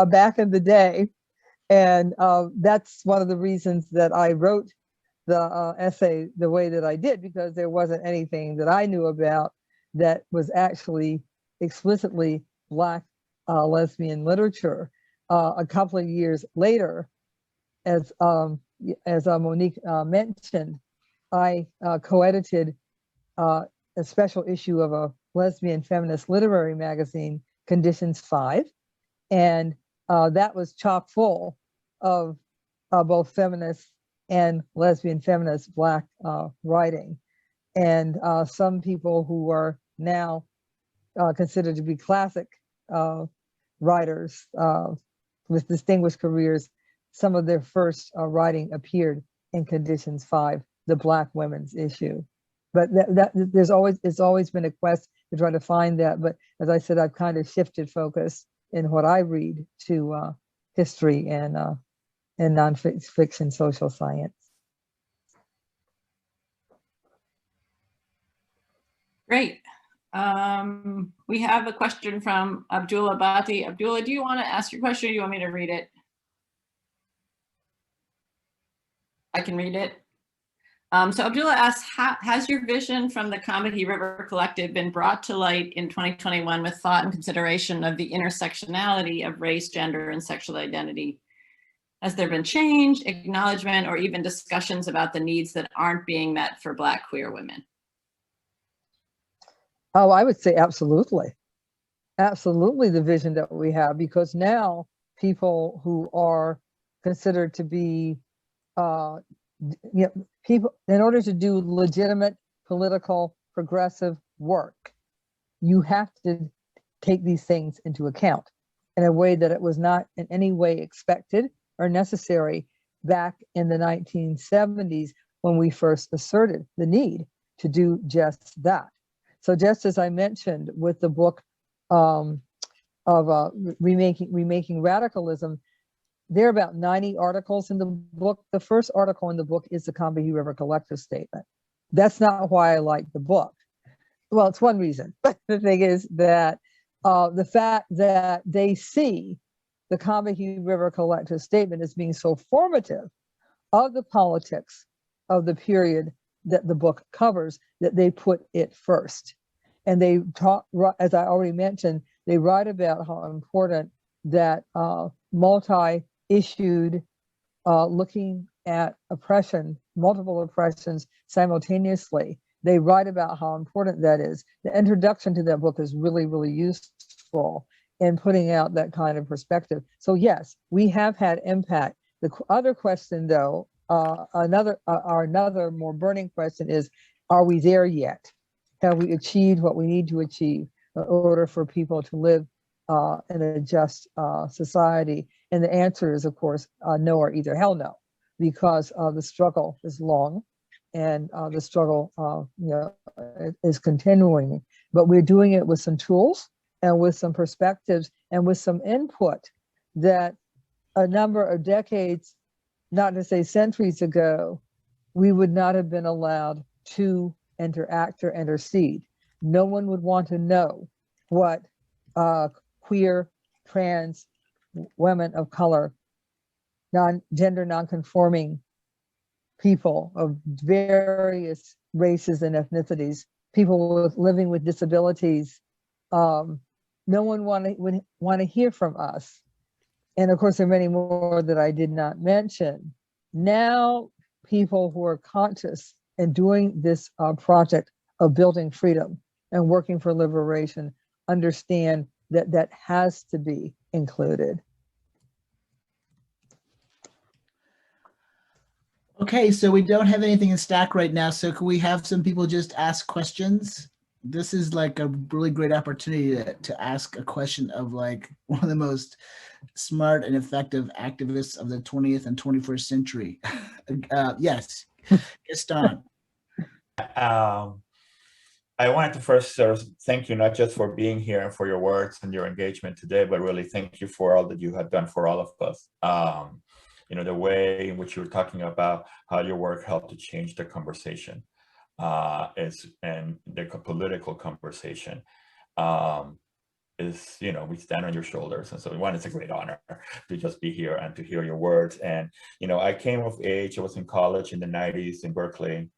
back in the day. And that's one of the reasons that I wrote the essay the way that I did, because there wasn't anything that I knew about that was actually explicitly Black lesbian literature. A couple of years later, as Monique mentioned, I co-edited a special issue of a lesbian feminist literary magazine, Conditions 5, and that was chock full of both feminist and lesbian feminist Black writing. And some people who are now considered to be classic writers with distinguished careers, some of their first writing appeared in Conditions 5, the Black women's issue. But it's always been a quest to try to find that. But as I said, I've kind of shifted focus in what I read to history and nonfiction social science. Great. We have a question from Abdullah Bhatti. Abdullah, do you want to ask your question or do you want me to read it? I can read it. So Abdullah asks, has your vision from the Combahee River Collective been brought to light in 2021 with thought and consideration of the intersectionality of race, gender, and sexual identity? Has there been change, acknowledgement, or even discussions about the needs that aren't being met for Black queer women? Oh, I would say absolutely. Absolutely the vision that we have, because now people who are considered to be, people, in order to do legitimate political progressive work, you have to take these things into account in a way that it was not in any way expected or necessary back in the 1970s when we first asserted the need to do just that. So just as I mentioned with the book of Remaking Radicalism, there are about 90 articles in the book. The first article in the book is the Combahee River Collective Statement. That's not why I like the book. Well, it's one reason, but the thing is that the fact that they see the Combahee River Collective Statement as being so formative of the politics of the period that the book covers, that they put it first. And they talk, as I already mentioned, they write about how important that multi-issued looking at oppression, multiple oppressions simultaneously. They write about how important that is. The introduction to that book is really, really useful in putting out that kind of perspective. So yes, we have had impact. The other question though, another more burning question is, are we there yet? Have we achieved what we need to achieve in order for people to live in a just society? And the answer is, of course, no or either hell no, because the struggle is long and the struggle is continuing. But we're doing it with some tools and with some perspectives and with some input that a number of decades, not to say centuries ago, we would not have been allowed to interact or intercede. No one would want to know what queer, trans, women of color, gender nonconforming people of various races and ethnicities, people living with disabilities. No one would want to hear from us. And of course, there are many more that I did not mention. Now, people who are conscious and doing this project of building freedom and working for liberation understand that that has to be included. Okay, so we don't have anything in stack right now. So can we have some people just ask questions? This is like a really great opportunity to ask a question of like one of the most smart and effective activists of the 20th and 21st century. Yes, Gaston. I wanted to first sort of thank you, not just for being here and for your words and your engagement today, but really thank you for all that you have done for all of us. You know, the way in which you were talking about how your work helped to change the conversation and the political conversation is, you know, we stand on your shoulders. And so one, it's a great honor to just be here and to hear your words. And, you know, I came of age, I was in college in the 90s in Berkeley.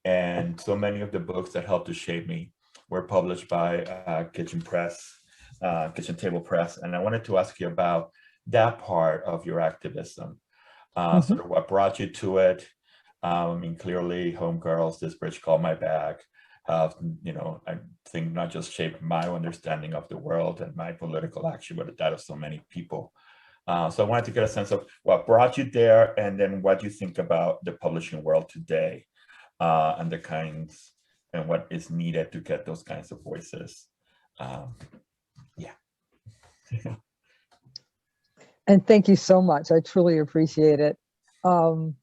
And so many of the books that helped to shape me were published by Kitchen Table Press. And I wanted to ask you about that part of your activism, sort of what brought you to it. I mean, clearly, Homegirls, This Bridge Called My Back, you know, I think not just shaped my understanding of the world and my political action, but that of so many people. So I wanted to get a sense of what brought you there, and then what you think about the publishing world today, and the kinds and what is needed to get those kinds of voices. Yeah. And thank you so much. I truly appreciate it. Well,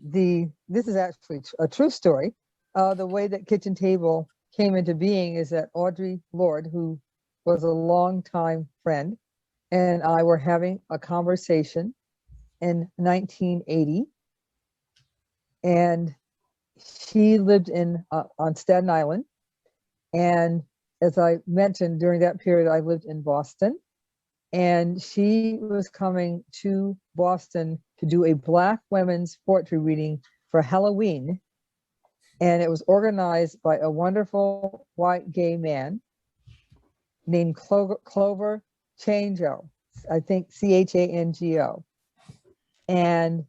this is actually a true story. The way that Kitchen Table came into being is that Audre Lorde, who was a longtime friend, and I were having a conversation in 1980. And she lived on Staten Island. And as I mentioned, during that period, I lived in Boston. And she was coming to Boston to do a Black women's poetry reading for Halloween. And it was organized by a wonderful white gay man named Clover Chango, I think Chango. And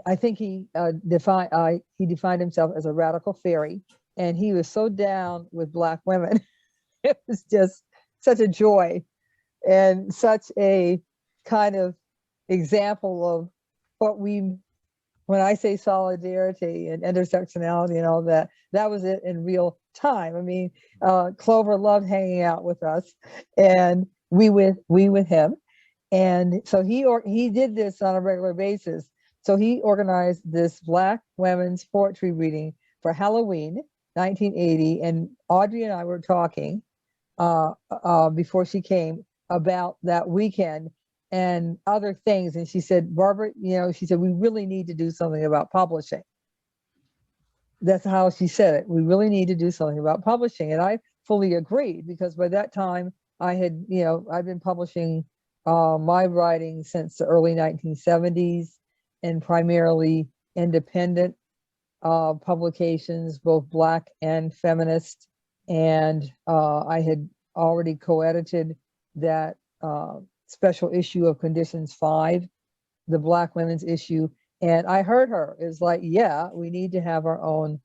I think he defined himself as a radical fairy, and he was so down with Black women. It was just such a joy and such a kind of example of what we, when I say solidarity and intersectionality and all that, that was it in real time. I mean, Clover loved hanging out with us, and we with him. And so he did this on a regular basis. So he organized this Black women's poetry reading for Halloween 1980, and Audrey and I were talking before she came about that weekend and other things. And she said, Barbara, you know, she said, we really need to do something about publishing. That's how she said it. We really need to do something about publishing. And I fully agreed, because by that time I had, you know, I've been publishing my writing since the early 1970s, and primarily independent publications, both Black and feminist. And I had already co-edited that special issue of Conditions 5, the Black women's issue. And I heard her, is like, yeah, we need to have our own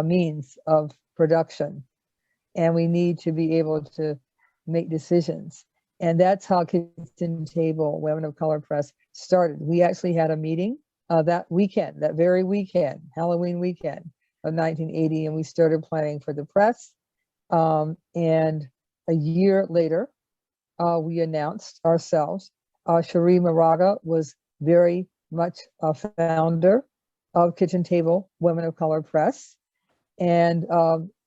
means of production, and we need to be able to make decisions. And that's how Kitchen Table Women of Color Press started. We actually had a meeting that weekend, that very weekend, Halloween weekend of 1980, and we started planning for the press. And a year later, we announced ourselves. Cherie Moraga was very much a founder of Kitchen Table Women of Color Press. And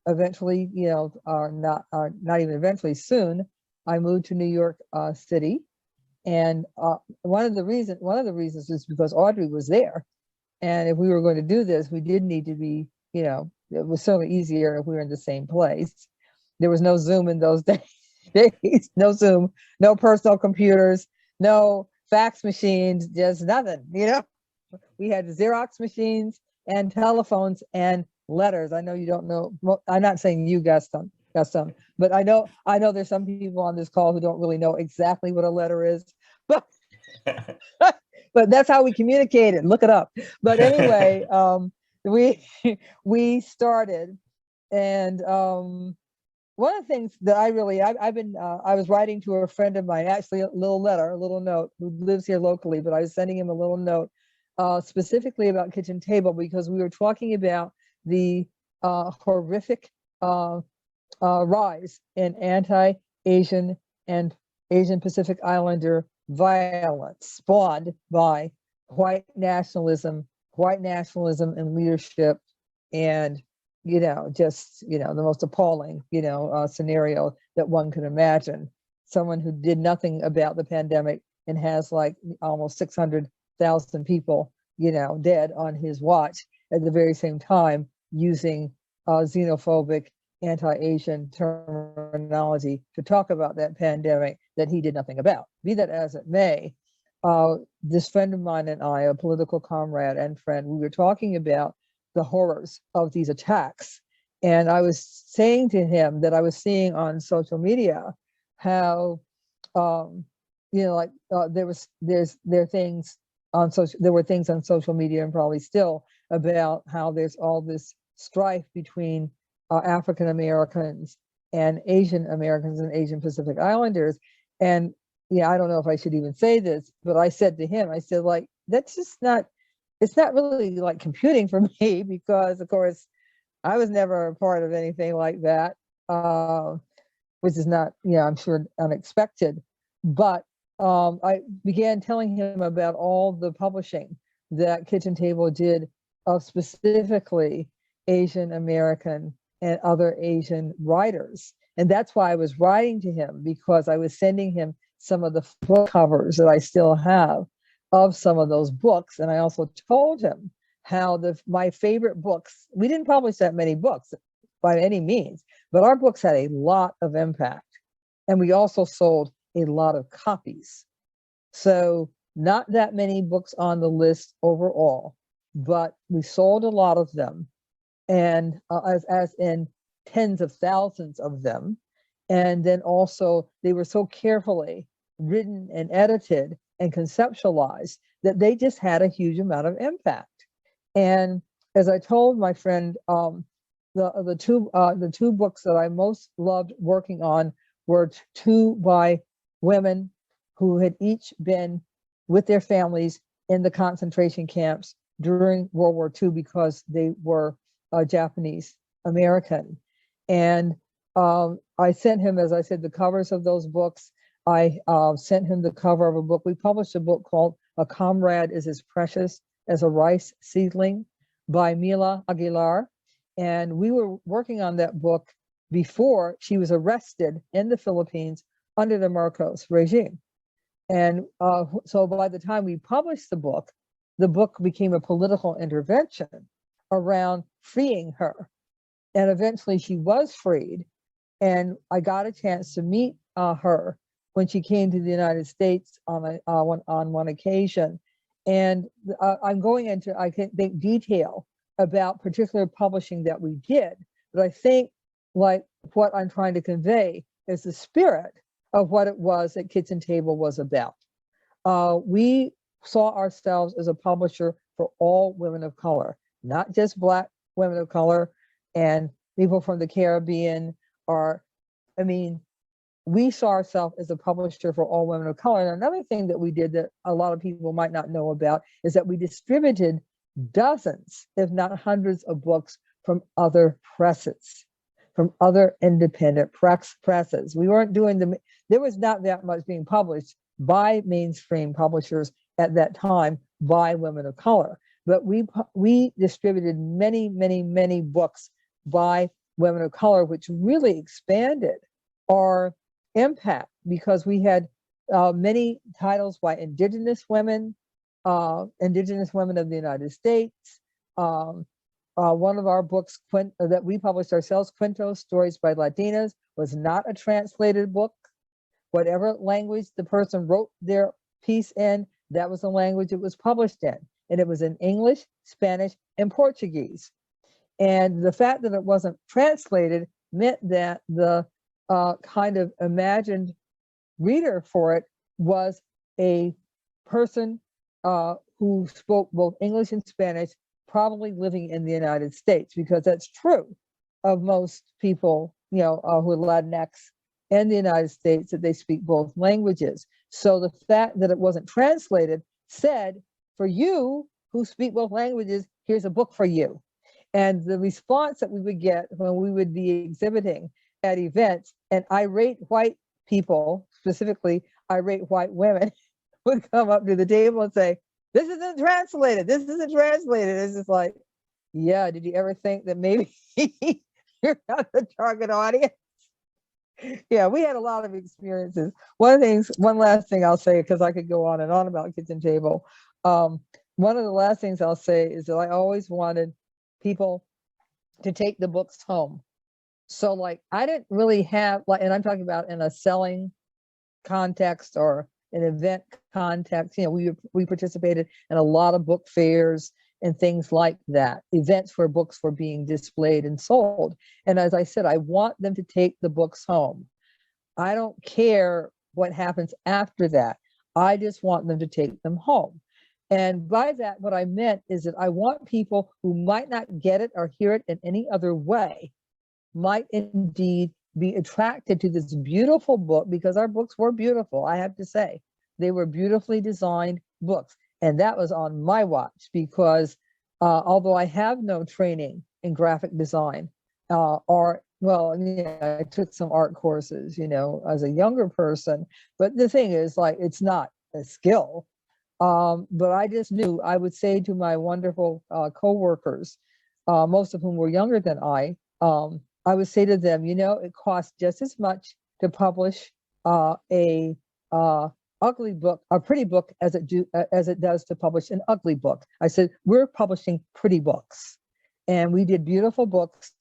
eventually, you know, not even eventually, soon, I moved to New York City. And one of the reasons is because Audrey was there. And if we were going to do this, we did need to be, you know, it was certainly easier if we were in the same place. There was no Zoom in those days, no Zoom, no personal computers, no fax machines, just nothing, you know. We had Xerox machines and telephones and letters. I know you don't know, well, I'm not saying you got some, but I know there's some people on this call who don't really know exactly what a letter is, but but that's how we communicated. Look it up. But anyway, we started, and one of the things that I was writing to a friend of mine, actually a little note, who lives here locally, but I was sending him a little note specifically about Kitchen Table, because we were talking about the horrific rise in anti-Asian and Asian Pacific Islander violence spawned by white nationalism and leadership, and, you know, just, you know, the most appalling, you know, scenario that one could imagine. Someone who did nothing about the pandemic and has like almost 600,000 people, you know, dead on his watch, at the very same time using xenophobic, anti-Asian terminology to talk about that pandemic that he did nothing about. Be that as it may, this friend of mine and I, a political comrade and friend, we were talking about the horrors of these attacks. And I was saying to him that I was seeing on social media how, you know, like there were things on social media, and probably still, about how there's all this strife between African Americans and Asian Americans and Asian Pacific Islanders. And yeah, I don't know if I should even say this, but I said to him, I said, like, that's just not, it's not really like computing for me, because of course I was never a part of anything like that, which is not, you know, I'm sure unexpected. But I began telling him about all the publishing that Kitchen Table did of specifically Asian American and other Asian writers. And that's why I was writing to him, because I was sending him some of the book covers that I still have of some of those books. And I also told him how my favorite books, we didn't publish that many books by any means, but our books had a lot of impact. And we also sold a lot of copies. So not that many books on the list overall, but we sold a lot of them, and as in tens of thousands of them. And then also they were so carefully written and edited and conceptualized that they just had a huge amount of impact. And as I told my friend, the two books that I most loved working on were two by women who had each been with their families in the concentration camps during World War II because they were Japanese American. And I sent him, as I said, the covers of those books. I sent him the cover of a book. We published a book called A Comrade is as Precious as a Rice Seedling by Mila Aguilar. And we were working on that book before she was arrested in the Philippines under the Marcos regime. And so by the time we published the book became a political intervention around freeing her. And eventually she was freed. And I got a chance to meet her when she came to the United States on one occasion. And I'm going into, I can't think detail about particular publishing that we did, but I think like what I'm trying to convey is the spirit of what it was that Kitchen Table was about. We saw ourselves as a publisher for all women of color, not just Black women of color and people from the Caribbean, we saw ourselves as a publisher for all women of color. And another thing that we did that a lot of people might not know about is that we distributed dozens, if not hundreds of books from other presses, from other independent presses. We weren't doing there was not that much being published by mainstream publishers at that time by women of color. But we distributed many, many, many books by women of color, which really expanded our impact because we had many titles by Indigenous women of the United States. One of our books that we published ourselves, Cuentos, Stories by Latinas, was not a translated book. Whatever language the person wrote their piece in, that was the language it was published in. And it was in English, Spanish, and Portuguese. And the fact that it wasn't translated meant that the kind of imagined reader for it was a person who spoke both English and Spanish, probably living in the United States, because that's true of most people, who are Latinx in the United States, that they speak both languages. So the fact that it wasn't translated said, for you who speak both languages, here's a book for you. And the response that we would get when we would be exhibiting at events, and irate white people, specifically irate white women, would come up to the table and say, this isn't translated, this isn't translated. It's just like, yeah, did you ever think that maybe you're not the target audience? Yeah, we had a lot of experiences. One last thing I'll say, because I could go on and on about Kitchen Table. One of the last things I'll say is that I always wanted people to take the books home. So like, I didn't really have, and I'm talking about in a selling context or an event context, we participated in a lot of book fairs and things like that, events where books were being displayed and sold. And as I said, I want them to take the books home. I don't care what happens after that. I just want them to take them home. And by that, what I meant is that I want people who might not get it or hear it in any other way might indeed be attracted to this beautiful book, because our books were beautiful, I have to say. They were beautifully designed books. And that was on my watch, because although I have no training in graphic design, I took some art courses, as a younger person. But the thing is, it's not a skill. But I just knew I would say to my wonderful co-workers, most of whom were younger than I would say to them, it costs just as much to publish a ugly book, a pretty book, as it does to publish an ugly book. I said, we're publishing pretty books, and we did beautiful books.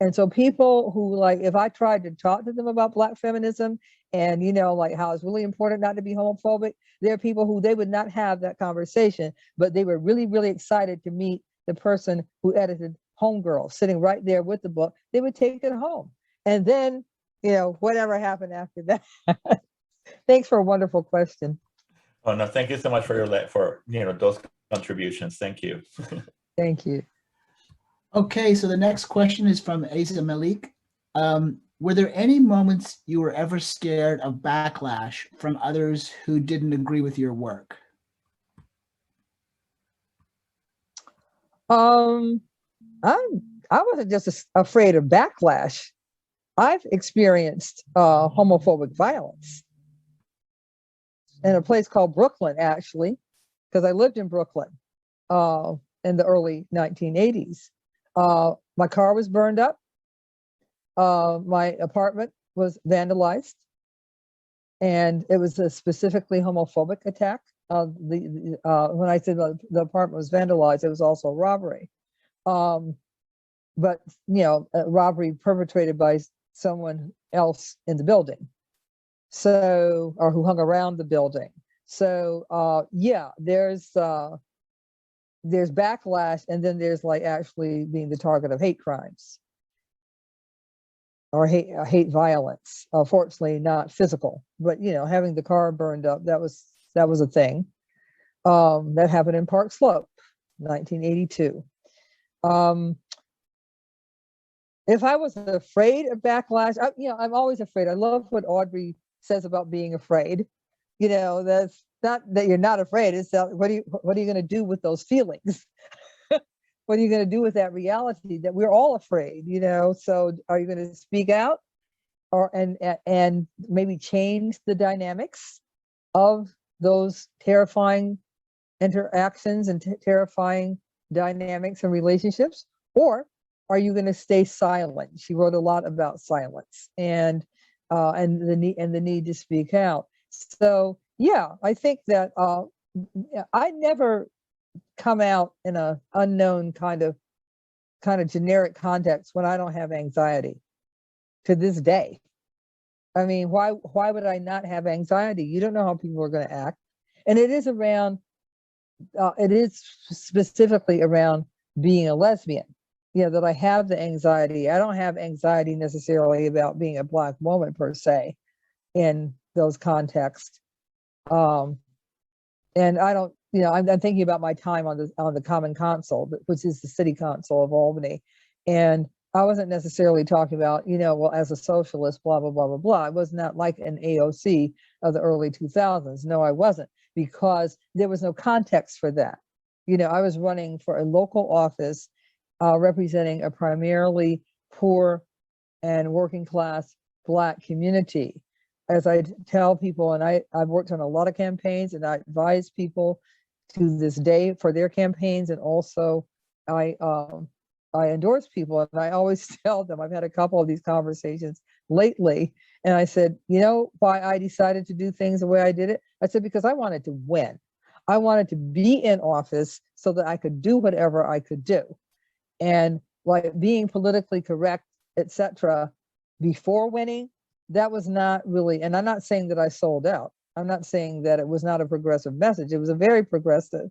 And so people who, if I tried to talk to them about Black feminism and, how it's really important not to be homophobic, there are people who they would not have that conversation, but they were really, really excited to meet the person who edited Homegirl, sitting right there with the book. They would take it home. And then, whatever happened after that, Thanks for a wonderful question. Oh, no, thank you so much for those contributions. Thank you. Thank you. Okay, so the next question is from Asa Malik. Were there any moments you were ever scared of backlash from others who didn't agree with your work? I wasn't just afraid of backlash. I've experienced homophobic violence in a place called Brooklyn, actually, because I lived in Brooklyn in the early 1980s. My car was burned up. My apartment was vandalized, and it was a specifically homophobic attack. When I said the apartment was vandalized, it was also a robbery. But a robbery perpetrated by someone else in the building, or who hung around the building. So yeah, there's backlash, and then there's like actually being the target of hate crimes or hate violence. Fortunately, not physical, but having the car burned up, that was a thing. That happened in Park Slope, 1982. If I was afraid of backlash, I'm always afraid. I love what Audrey says about being afraid. That's not that you're not afraid. It's that what are you going to do with those feelings? What are you going to do with that reality that we're all afraid? So are you going to speak out, and maybe change the dynamics of those terrifying interactions and terrifying dynamics and relationships, or are you going to stay silent? She wrote a lot about silence and the need to speak out. So yeah, I think that I never come out in a unknown kind of generic context when I don't have anxiety. To this day, I mean, why would I not have anxiety? You don't know how people are going to act, and it is specifically around being a lesbian. That I have the anxiety. I don't have anxiety necessarily about being a Black woman per se in those contexts. And I don't, I'm thinking about my time on the Common Council, which is the City Council of Albany. And I wasn't necessarily talking about, well, as a socialist, blah, blah, blah, blah, blah. I was not like an AOC of the early 2000s. No, I wasn't, because there was no context for that. I was running for a local office representing a primarily poor and working class Black community. As I tell people, and I've worked on a lot of campaigns, and I advise people to this day for their campaigns, and also I endorse people, and I always tell them, I've had a couple of these conversations lately, and I said, why I decided to do things the way I did it? I said, because I wanted to win. I wanted to be in office so that I could do whatever I could do. And like being politically correct, etc., before winning, that was not really, and I'm not saying that I sold out. I'm not saying that it was not a progressive message. It was a very progressive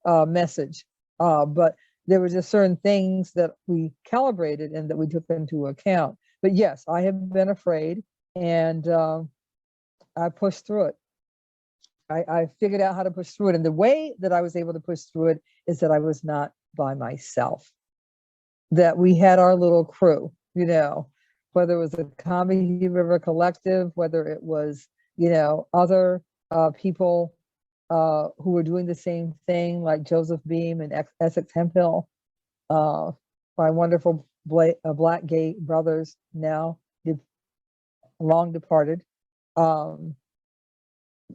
message. But there were just certain things that we calibrated and that we took into account. But yes, I have been afraid, and I pushed through it. I figured out how to push through it. And the way that I was able to push through it is that I was not by myself. That we had our little crew, whether it was the Combahee River Collective, whether it was, other people who were doing the same thing, like Joseph Beam and Essex Hemphill, my wonderful Black gay brothers, now long departed.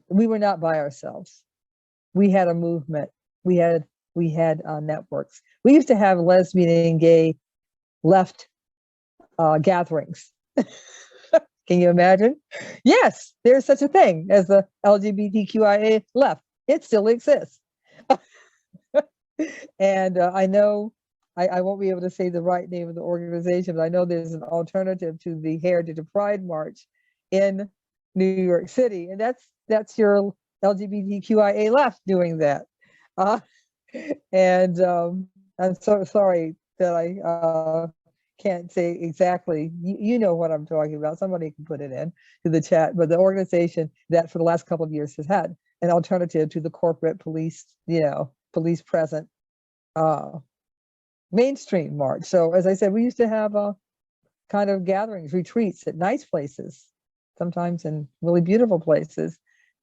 We were not by ourselves. We had a movement. We had networks. We used to have lesbian and gay left gatherings. Can you imagine? Yes, there's such a thing as the LGBTQIA left. It still exists. And I know, I won't be able to say the right name of the organization, but I know there's an alternative to the Heritage of Pride March in New York City. And that's your LGBTQIA left doing that. And I'm so sorry that I can't say exactly, you know what I'm talking about. Somebody can put it in to the chat, but the organization that for the last couple of years has had an alternative to the corporate police, police present mainstream march. So as I said, we used to have kind of gatherings, retreats at nice places, sometimes in really beautiful places,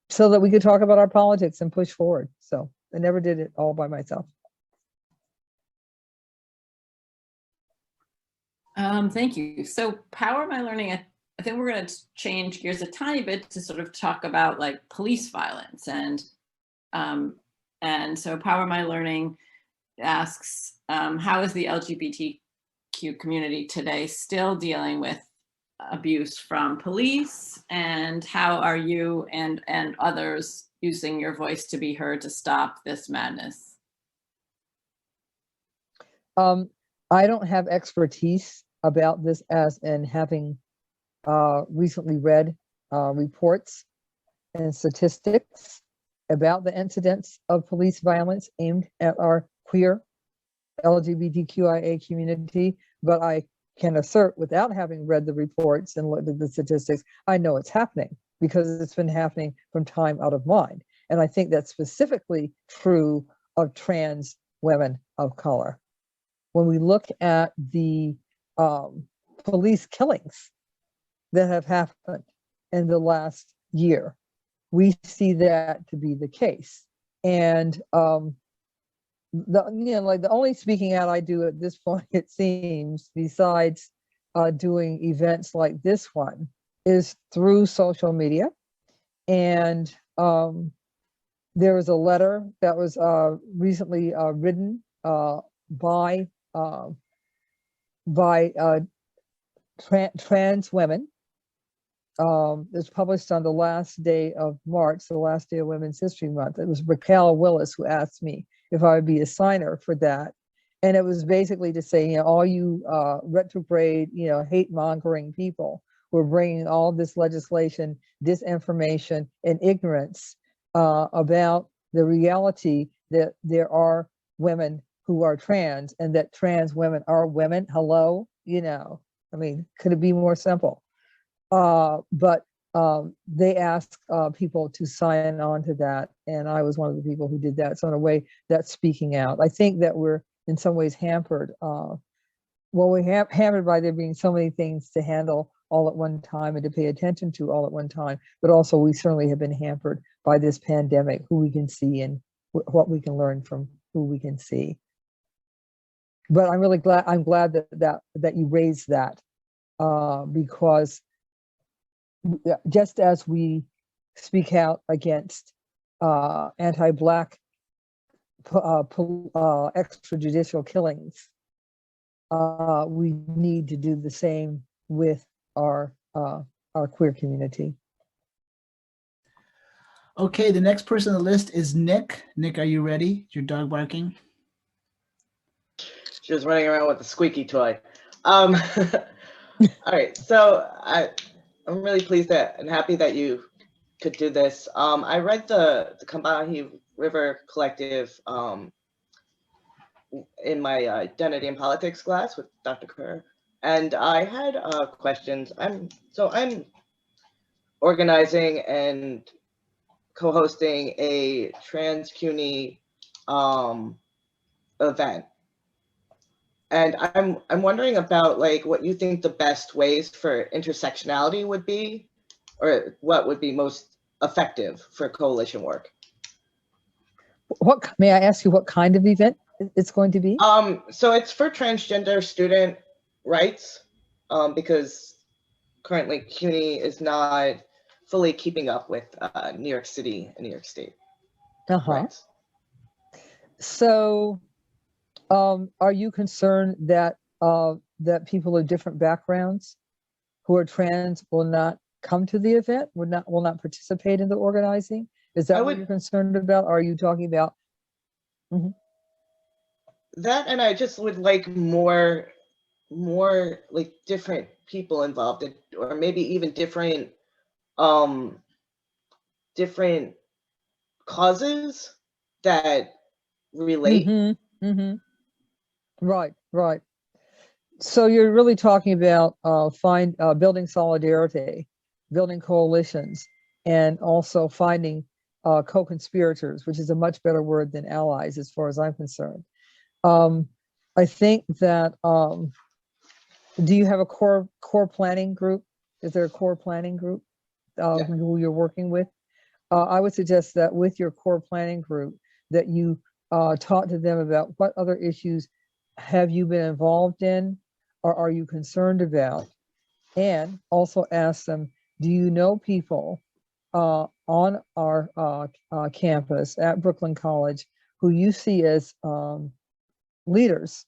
so that we could talk about our politics and push forward. So I never did it all by myself. Thank you. So Power My Learning, I think we're going to change gears a tiny bit to sort of talk about like police violence. And so Power My Learning asks, how is the LGBTQ community today still dealing with abuse from police? And how are you and others using your voice to be heard to stop this madness? I don't have expertise about this as in having recently read reports and statistics about the incidents of police violence aimed at our queer LGBTQIA community, but I can assert without having read the reports and looked at the statistics, I know it's happening because it's been happening from time out of mind. And I think that's specifically true of trans women of color. When we look at the police killings that have happened in the last year, we see that to be the case. And the only speaking out I do at this point, it seems, besides doing events like this one, is through social media. And there was a letter that was recently written by trans women. It's published on the last day of March, the last day of Women's History Month. It was Raquel Willis who asked me if I would be a signer for that. And it was basically to say, all you retrograde, hate mongering people who are bringing all this legislation, disinformation, and ignorance about the reality that there are women who are trans and that trans women are women. Hello, could it be more simple? But they asked people to sign on to that, and I was one of the people who did that. So in a way, that's speaking out. I think that we're in some ways hampered. We're hampered by there being so many things to handle all at one time and to pay attention to all at one time. But also, we certainly have been hampered by this pandemic, who we can see and what we can learn from who we can see. But I'm really glad. I'm glad that you raised that because just as we speak out against anti-Black extrajudicial killings, we need to do the same with our queer community. Okay, the next person on the list is Nick. Nick, are you ready? Is your dog barking? She was running around with a squeaky toy. All right, so I'm really pleased and happy that you could do this. I read the Combahee River Collective in my Identity and Politics class with Dr. Kerr, and I had questions. I'm organizing and co-hosting a trans CUNY event. And I'm wondering about what you think the best ways for intersectionality would be, or what would be most effective for coalition work. What may I ask you? What kind of event it's going to be? So it's for transgender student rights, because currently CUNY is not fully keeping up with New York City and New York State rights. So. Are you concerned that that people of different backgrounds who are trans will not come to the event, will not participate in the organizing? Is that what you're concerned about? Or are you talking about that? And I just would like more different people involved, or maybe even different causes that relate. Right. So you're really talking about building solidarity, building coalitions, and also finding co-conspirators, which is a much better word than allies, as far as I'm concerned. I think that. Do you have a core planning group? Is there a core planning group Yeah. who you're working with? I would suggest that with your core planning group, that you talk to them about what other issues have you been involved in, or are you concerned about, and also ask them, do you know people on our campus at Brooklyn College who you see as leaders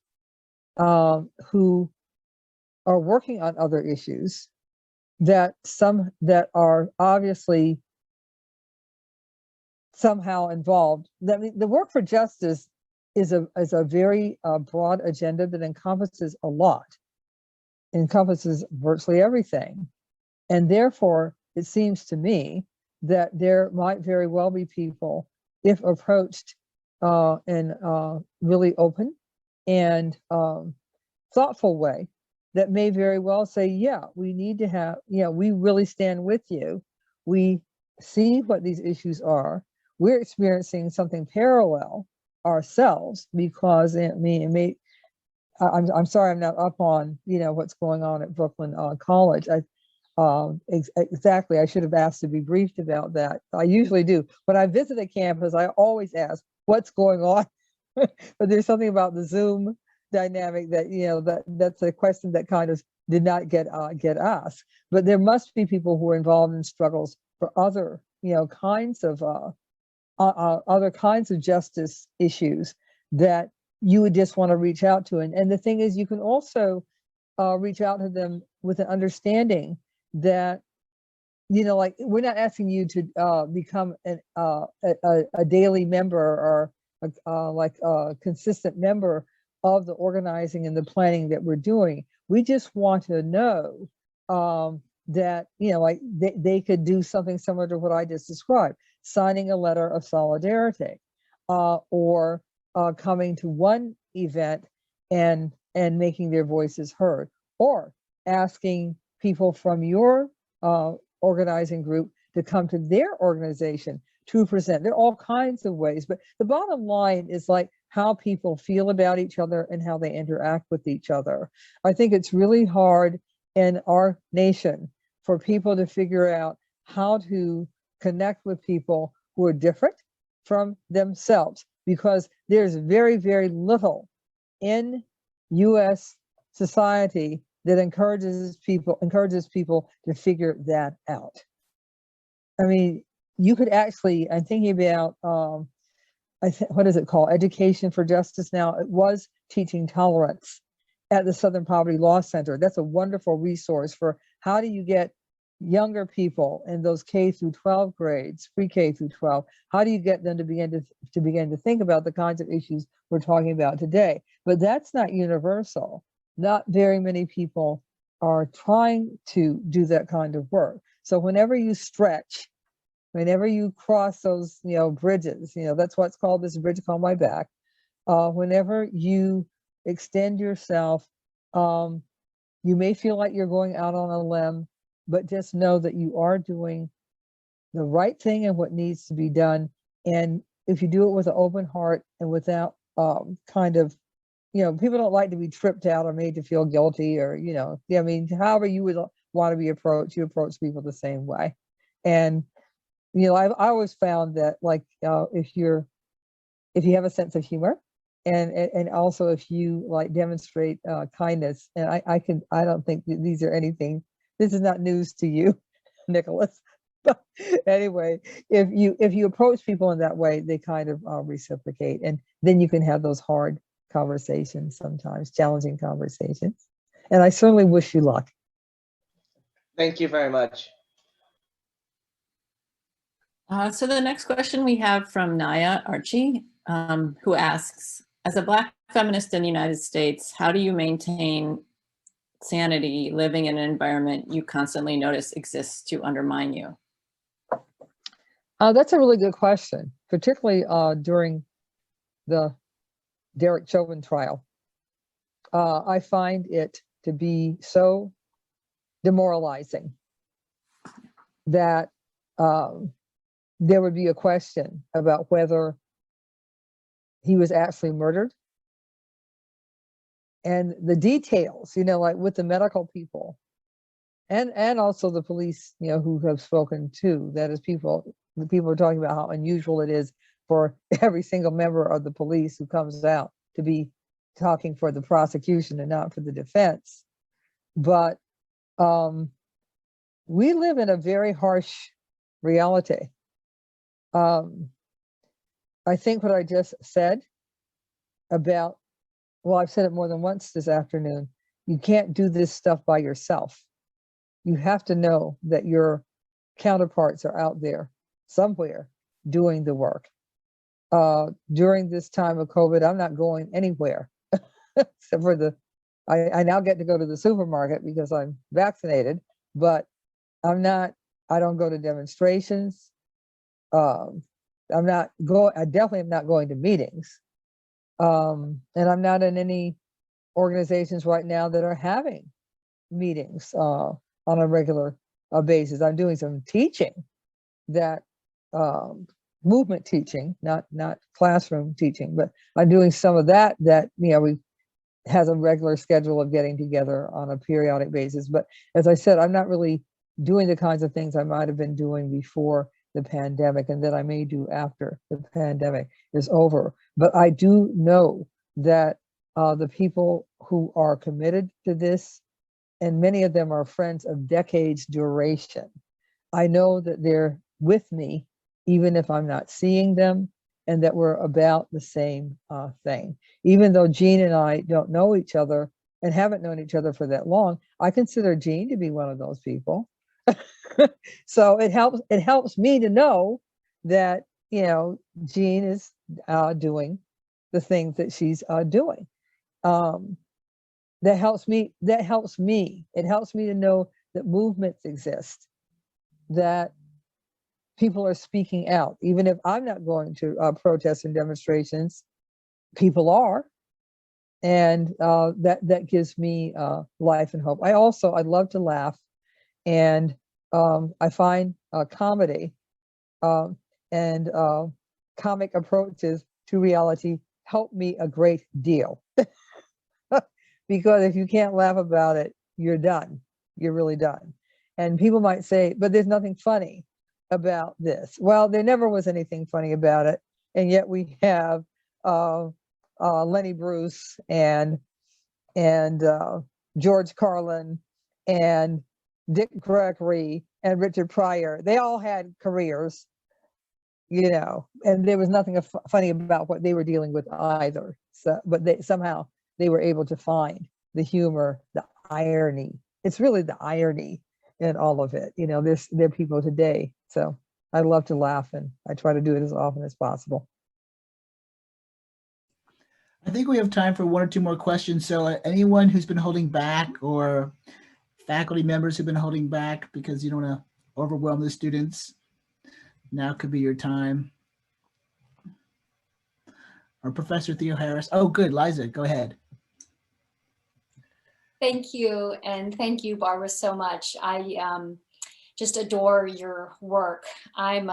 who are working on other issues that are obviously somehow involved. I mean, the work for justice is a very broad agenda that encompasses a lot, encompasses virtually everything, and therefore it seems to me that there might very well be people, if approached in really open and thoughtful way, that may very well say, yeah, we need to have, we really stand with you. We see what these issues are. We're experiencing something parallel ourselves, because I'm sorry I'm not up on, what's going on at Brooklyn College. Exactly, I should have asked to be briefed about that. I usually do. When I visit a campus, I always ask what's going on. But there's something about the Zoom dynamic that that's a question that kind of did not get asked. But there must be people who are involved in struggles for other kinds of other kinds of justice issues that you would just want to reach out to. And the thing is, you can also reach out to them with an understanding that like, we're not asking you to become a daily member or like a consistent member of the organizing and the planning that we're doing. We just want to know that, like they could do something similar to what I just described, signing a letter of solidarity, or coming to one event and making their voices heard, or asking people from your organizing group to come to their organization to present. There are all kinds of ways, but the bottom line is like how people feel about each other and how they interact with each other. I think it's really hard in our nation for people to figure out how to connect with people who are different from themselves, because there's very, very little in US society that encourages people to figure that out. I mean, you could actually, I'm thinking about, what is it called? Education for Justice now. It was Teaching Tolerance at the Southern Poverty Law Center. That's a wonderful resource for how do you get younger people in those K through 12 grades, pre-K through 12, how do you get them to begin to think about the kinds of issues we're talking about today? But that's not universal. Not very many people are trying to do that kind of work. So whenever you stretch, whenever you cross those, bridges, that's what's called, this bridge called my back. Whenever you extend yourself, you may feel like you're going out on a limb, but just know that you are doing the right thing and what needs to be done. And if you do it with an open heart and without kind of, people don't like to be tripped out or made to feel guilty, or, however you would want to be approached, you approach people the same way. And I always found that, like, if you have a sense of humor, and also if you like demonstrate kindness, and I don't think that these are anything. This is not news to you, Nicholas. But anyway, if you approach people in that way, they kind of reciprocate, and then you can have those hard conversations, sometimes challenging conversations. And I certainly wish you luck. Thank you very much. So the next question we have from Naya Archie, who asks, as a Black feminist in the United States, how do you maintain sanity living in an environment you constantly notice exists to undermine you? That's a really good question, particularly during the Derek Chauvin trial. I find it to be so demoralizing that there would be a question about whether he was actually murdered. And the details, you know, like with the medical people and also the police, you know, who have spoken too, that is the people are talking about how unusual it is for every single member of the police who comes out to be talking for the prosecution and not for the defense. But we live in a very harsh reality. I think what I just said about, well, I've said it more than once this afternoon, you can't do this stuff by yourself. You have to know that your counterparts are out there somewhere doing the work. During this time of COVID, I'm not going anywhere except for I now get to go to the supermarket because I'm vaccinated, but I don't go to demonstrations. I definitely am not going to meetings. And I'm not in any organizations right now that are having meetings on a regular basis. I'm doing some teaching that movement teaching, not classroom teaching, but I'm doing some of that we has a regular schedule of getting together on a periodic basis. But as I said, I'm not really doing the kinds of things I might have been doing before the pandemic and that I may do after the pandemic is over. But I do know that the people who are committed to this, and many of them are friends of decades duration, I know that they're with me, even if I'm not seeing them, and that we're about the same thing. Even though Jean and I don't know each other and haven't known each other for that long, I consider Jean to be one of those people. So it helps me to know that, you know, Jean is doing the things that she's doing. That helps me. It helps me to know that movements exist, that people are speaking out. Even if I'm not going to protests and demonstrations, people are. And that gives me life and hope. I love to laugh. And I find comedy and comic approaches to reality help me a great deal. Because if you can't laugh about it, you're done. You're really done. And people might say, but there's nothing funny about this. Well, there never was anything funny about it. And yet we have Lenny Bruce and George Carlin and Dick Gregory and Richard Pryor. They all had careers, you know, and there was nothing funny about what they were dealing with either. So, but somehow they were able to find the humor, the irony. It's really the irony in all of it. You know, there are people today. So I love to laugh, and I try to do it as often as possible. I think we have time for one or two more questions. So anyone who's been holding back, or faculty members who've been holding back because you don't want to overwhelm the students, now could be your time. Or Professor Theoharis. Oh, good. Liza, go ahead. Thank you. And thank you, Barbara, so much. I just adore your work. I'm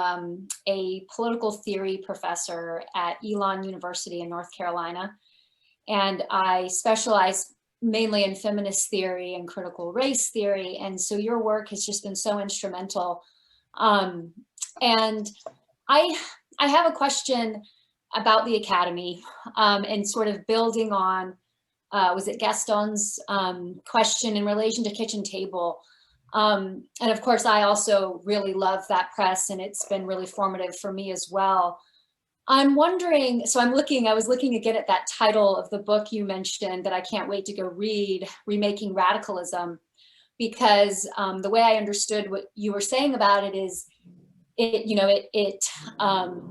a political theory professor at Elon University in North Carolina, and I specialize mainly in feminist theory and critical race theory. And so your work has just been so instrumental. And I have a question about the Academy and sort of building on, was it Gaston's question in relation to Kitchen Table? And of course, I also really love that press, and it's been really formative for me as well. I'm wondering, so I was looking again at that title of the book you mentioned that I can't wait to go read, Remaking Radicalism, because the way I understood what you were saying about it is, it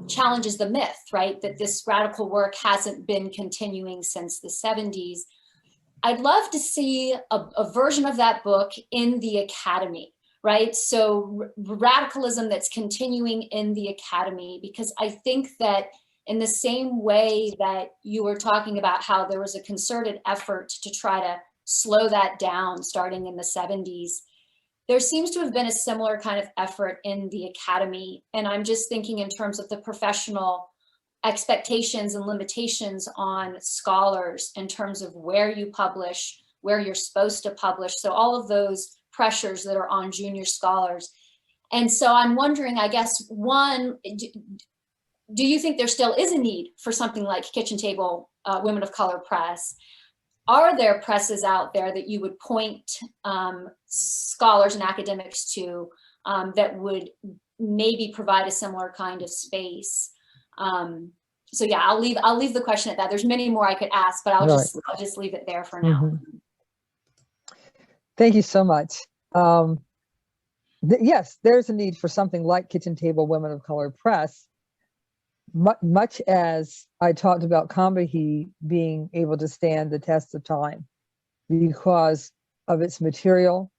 challenges the myth, right? That this radical work hasn't been continuing since the 70s. I'd love to see a version of that book in the Academy, right? So radicalism that's continuing in the Academy, because I think that in the same way that you were talking about how there was a concerted effort to try to slow that down starting in the 70s. There seems to have been a similar kind of effort in the academy. And I'm just thinking in terms of the professional expectations and limitations on scholars in terms of where you publish, where you're supposed to publish. So all of those pressures that are on junior scholars. And so I'm wondering, I guess, one, do you think there still is a need for something like Kitchen Table Women of Color Press? Are there presses out there that you would point scholars and academics to that would maybe provide a similar kind of space? So yeah, I'll leave the question at that. There's many more I could ask, but I'll just leave it there for now. Mm-hmm. Thank you so much. Yes, there's a need for something like Kitchen Table Women of Color Press, much as I talked about Combahee being able to stand the test of time because of its material,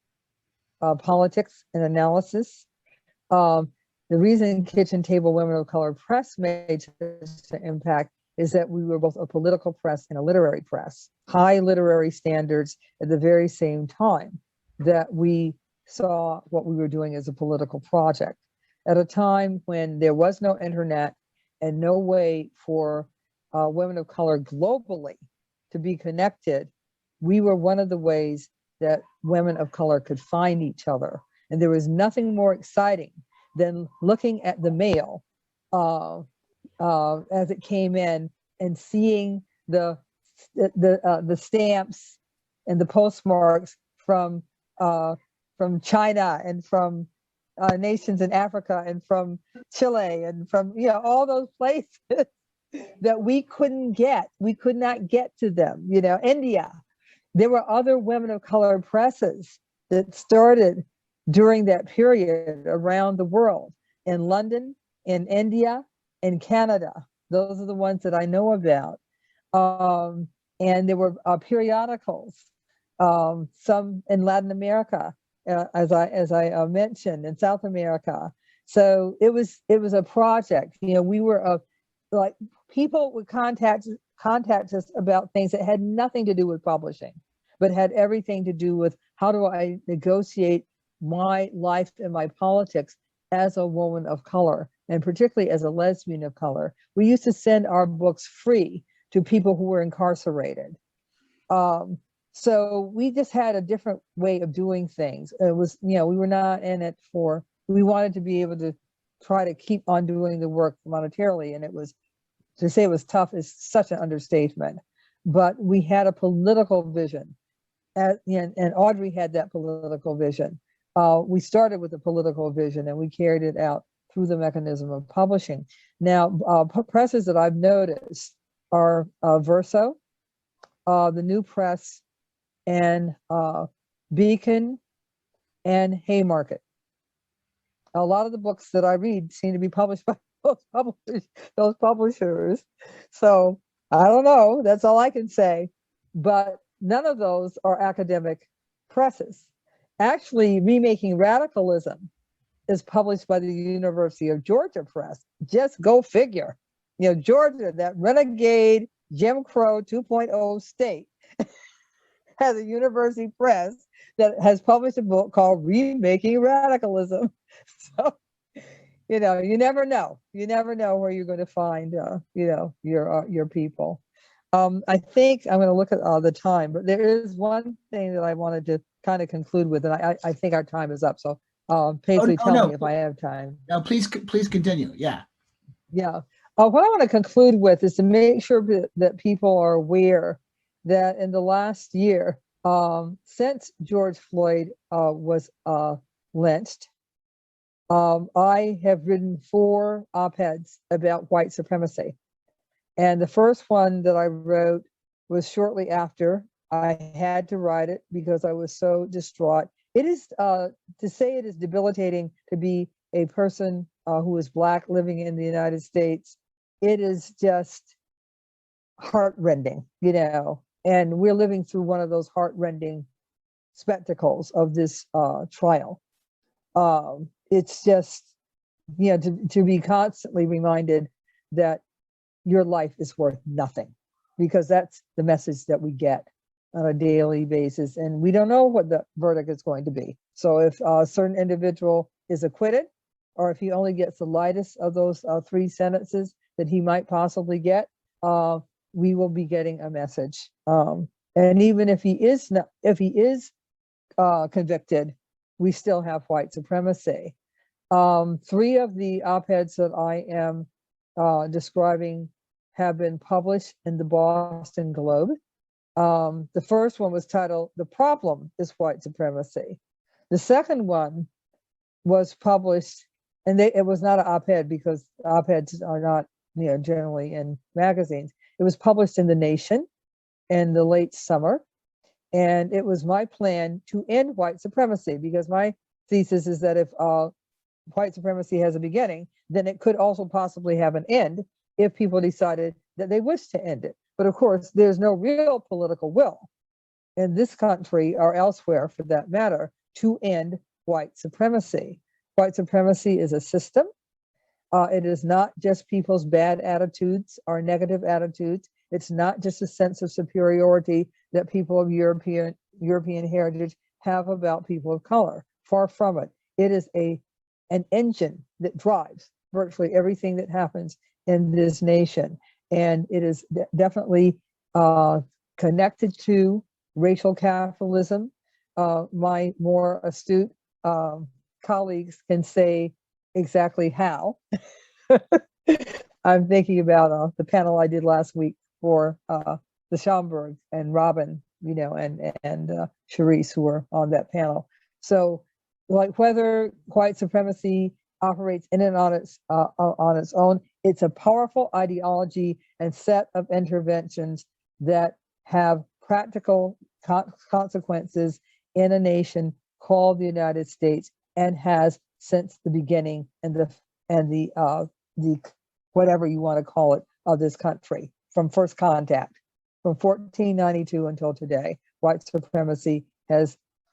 politics, and analysis. The reason Kitchen Table Women of Color Press made such an impact is that we were both a political press and a literary press, high literary standards at the very same time that we saw what we were doing as a political project. At a time when there was no internet and no way for women of color globally to be connected, we were one of the ways that women of color could find each other. And there was nothing more exciting than looking at the mail as it came in and seeing the stamps and the postmarks from China and from nations in Africa and from Chile and from all those places that we couldn't get. We could not get to them. India. There were other women of color presses that started during that period around the world, in London, in India, in Canada. Those are the ones that I know about. And there were periodicals, some in Latin America, as I mentioned, in South America. So it was a project. We were like, people would contact us about things that had nothing to do with publishing, but had everything to do with how do I negotiate my life and my politics as a woman of color, and particularly as a lesbian of color. We used to send our books free to people who were incarcerated. So we just had a different way of doing things. It was, we were not in it we wanted to be able to try to keep on doing the work monetarily. And to say it was tough is such an understatement, but we had a political vision. And Audrey had that political vision. We started with a political vision and we carried it out through the mechanism of publishing. Now, presses that I've noticed are Verso, the New Press, and Beacon, and Haymarket. A lot of the books that I read seem to be published by those publishers. So I don't know, that's all I can say. But none of those are academic presses. Actually, Remaking Radicalism is published by the University of Georgia Press. Just go figure. Georgia, that renegade Jim Crow 2.0 state, has a university press that has published a book called Remaking Radicalism. So, you never know. You never know where you're going to find, your people. I think I'm going to look at the time, but there is one thing that I wanted to kind of conclude with, and I think our time is up. So Paisley, tell me if I have time. No, please continue. Yeah. Yeah. What I want to conclude with is to make sure that people are aware that in the last year, since George Floyd was lynched, I have written 4 op-eds about white supremacy. And the first one that I wrote was shortly after. I had to write it because I was so distraught. It is, to say it is debilitating to be a person who is Black living in the United States. It is just heartrending, and we're living through one of those heartrending spectacles of this trial. It's just, to be constantly reminded that, your life is worth nothing, because that's the message that we get on a daily basis. And we don't know what the verdict is going to be. So if a certain individual is acquitted, or if he only gets the lightest of those 3 sentences that he might possibly get, we will be getting a message. And even if he is not, if he is convicted, we still have white supremacy. 3 of the op-eds that I am describing have been published in the Boston Globe. The first one was titled "The Problem is White Supremacy." The second one was published, and it was not an op-ed, because op-eds are not, generally in magazines. It was published in The Nation in the late summer, and it was my plan to end white supremacy, because my thesis is that if white supremacy has a beginning, then it could also possibly have an end if people decided that they wish to end it. But of course, there's no real political will in this country, or elsewhere for that matter, to end white supremacy. White supremacy is a system. It is not just people's bad attitudes or negative attitudes. It's not just a sense of superiority that people of European heritage have about people of color. Far from it. It is an engine that drives virtually everything that happens in this nation. And it is definitely connected to racial capitalism. My more astute colleagues can say exactly how. I'm thinking about the panel I did last week for the Schomburg and Robin, and Charisse, who were on that panel. So, like, whether white supremacy operates in and on its own, it's a powerful ideology and set of interventions that have practical consequences in a nation called the United States, and has since the beginning and the whatever you want to call it of this country, from first contact, from 1492 until today. White supremacy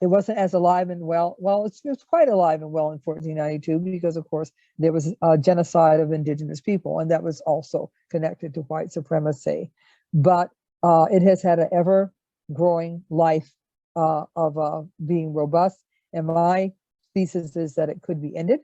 it wasn't as alive and well. Well, it's quite alive and well in 1492, because of course there was a genocide of indigenous people, and that was also connected to white supremacy. But it has had an ever growing life of being robust. And my thesis is that it could be ended.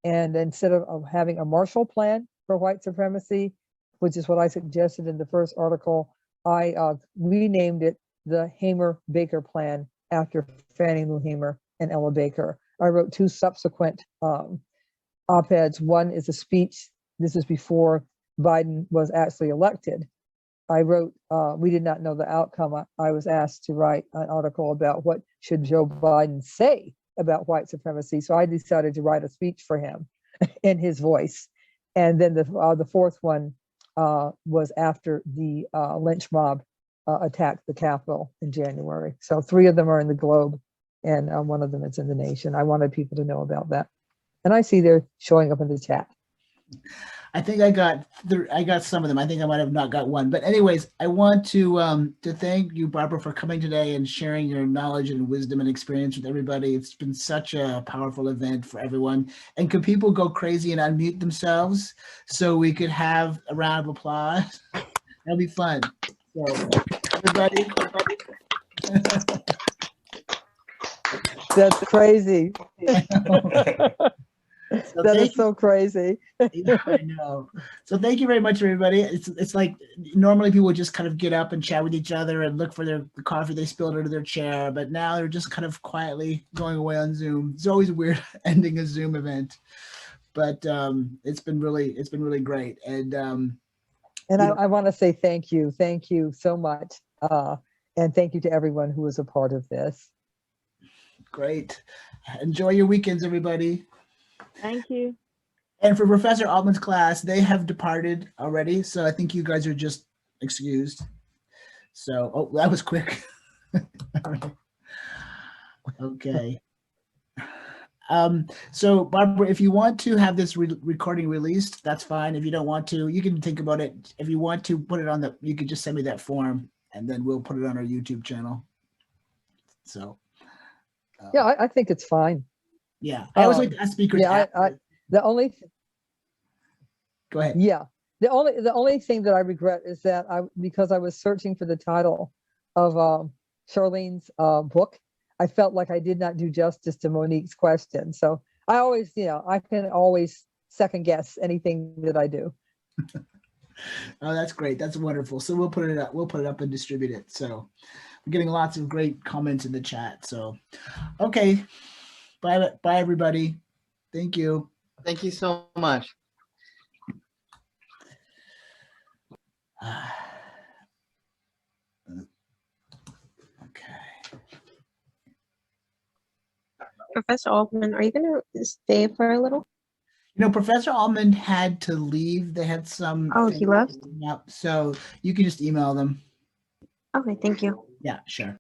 And instead of having a Marshall Plan for white supremacy, which is what I suggested in the first article, I renamed it the Hamer-Baker Plan, after Fannie Lou Hamer and Ella Baker. I wrote 2 subsequent op-eds. One is a speech. This is before Biden was actually elected. I wrote, we did not know the outcome. I was asked to write an article about what should Joe Biden say about white supremacy. So I decided to write a speech for him in his voice. And then the fourth one was after the lynch mob attacked the Capitol in January. So 3 of them are in the Globe, and one of them is in the Nation. I wanted people to know about that. And I see they're showing up in the chat. I think I got some of them. I think I might have not got one. But anyways, I want to thank you, Barbara, for coming today and sharing your knowledge and wisdom and experience with everybody. It's been such a powerful event for everyone. And could people go crazy and unmute themselves so we could have a round of applause? That'll be fun. So everybody. That's crazy. So that is so crazy. Yeah, I know. So thank you very much, everybody. It's like normally people would just kind of get up and chat with each other and look for the coffee they spilled under their chair, but now they're just kind of quietly going away on Zoom. It's always weird ending a Zoom event, but it's been really great. And I want to say thank you so much, and thank you to everyone who was a part of this. Great. Enjoy your weekends, everybody. Thank you. And for Professor Altman's class, they have departed already, so I think you guys are just excused. So, oh, that was quick. Okay. So Barbara, if you want to have this recording released, that's fine. If you don't want to, you can think about it. If you want to put it on you could just send me that form, and then we'll put it on our YouTube channel. So. Yeah, I think it's fine. Yeah, I always like to ask speakers. Yeah, go ahead. Yeah, The only thing that I regret is that because I was searching for the title of Charlene's book, I felt like I did not do justice to Monique's question. So I always, I can always second guess anything that I do. Oh, that's great. That's wonderful. So we'll put it up. We'll put it up and distribute it. So we're getting lots of great comments in the chat. So, okay. Bye, everybody. Thank you. Thank you so much. Okay. Professor Altman, are you going to stay for a little? Professor Almond had to leave. They had some. Oh, he left? Yep. So you can just email them. Okay, thank you. Yeah, sure.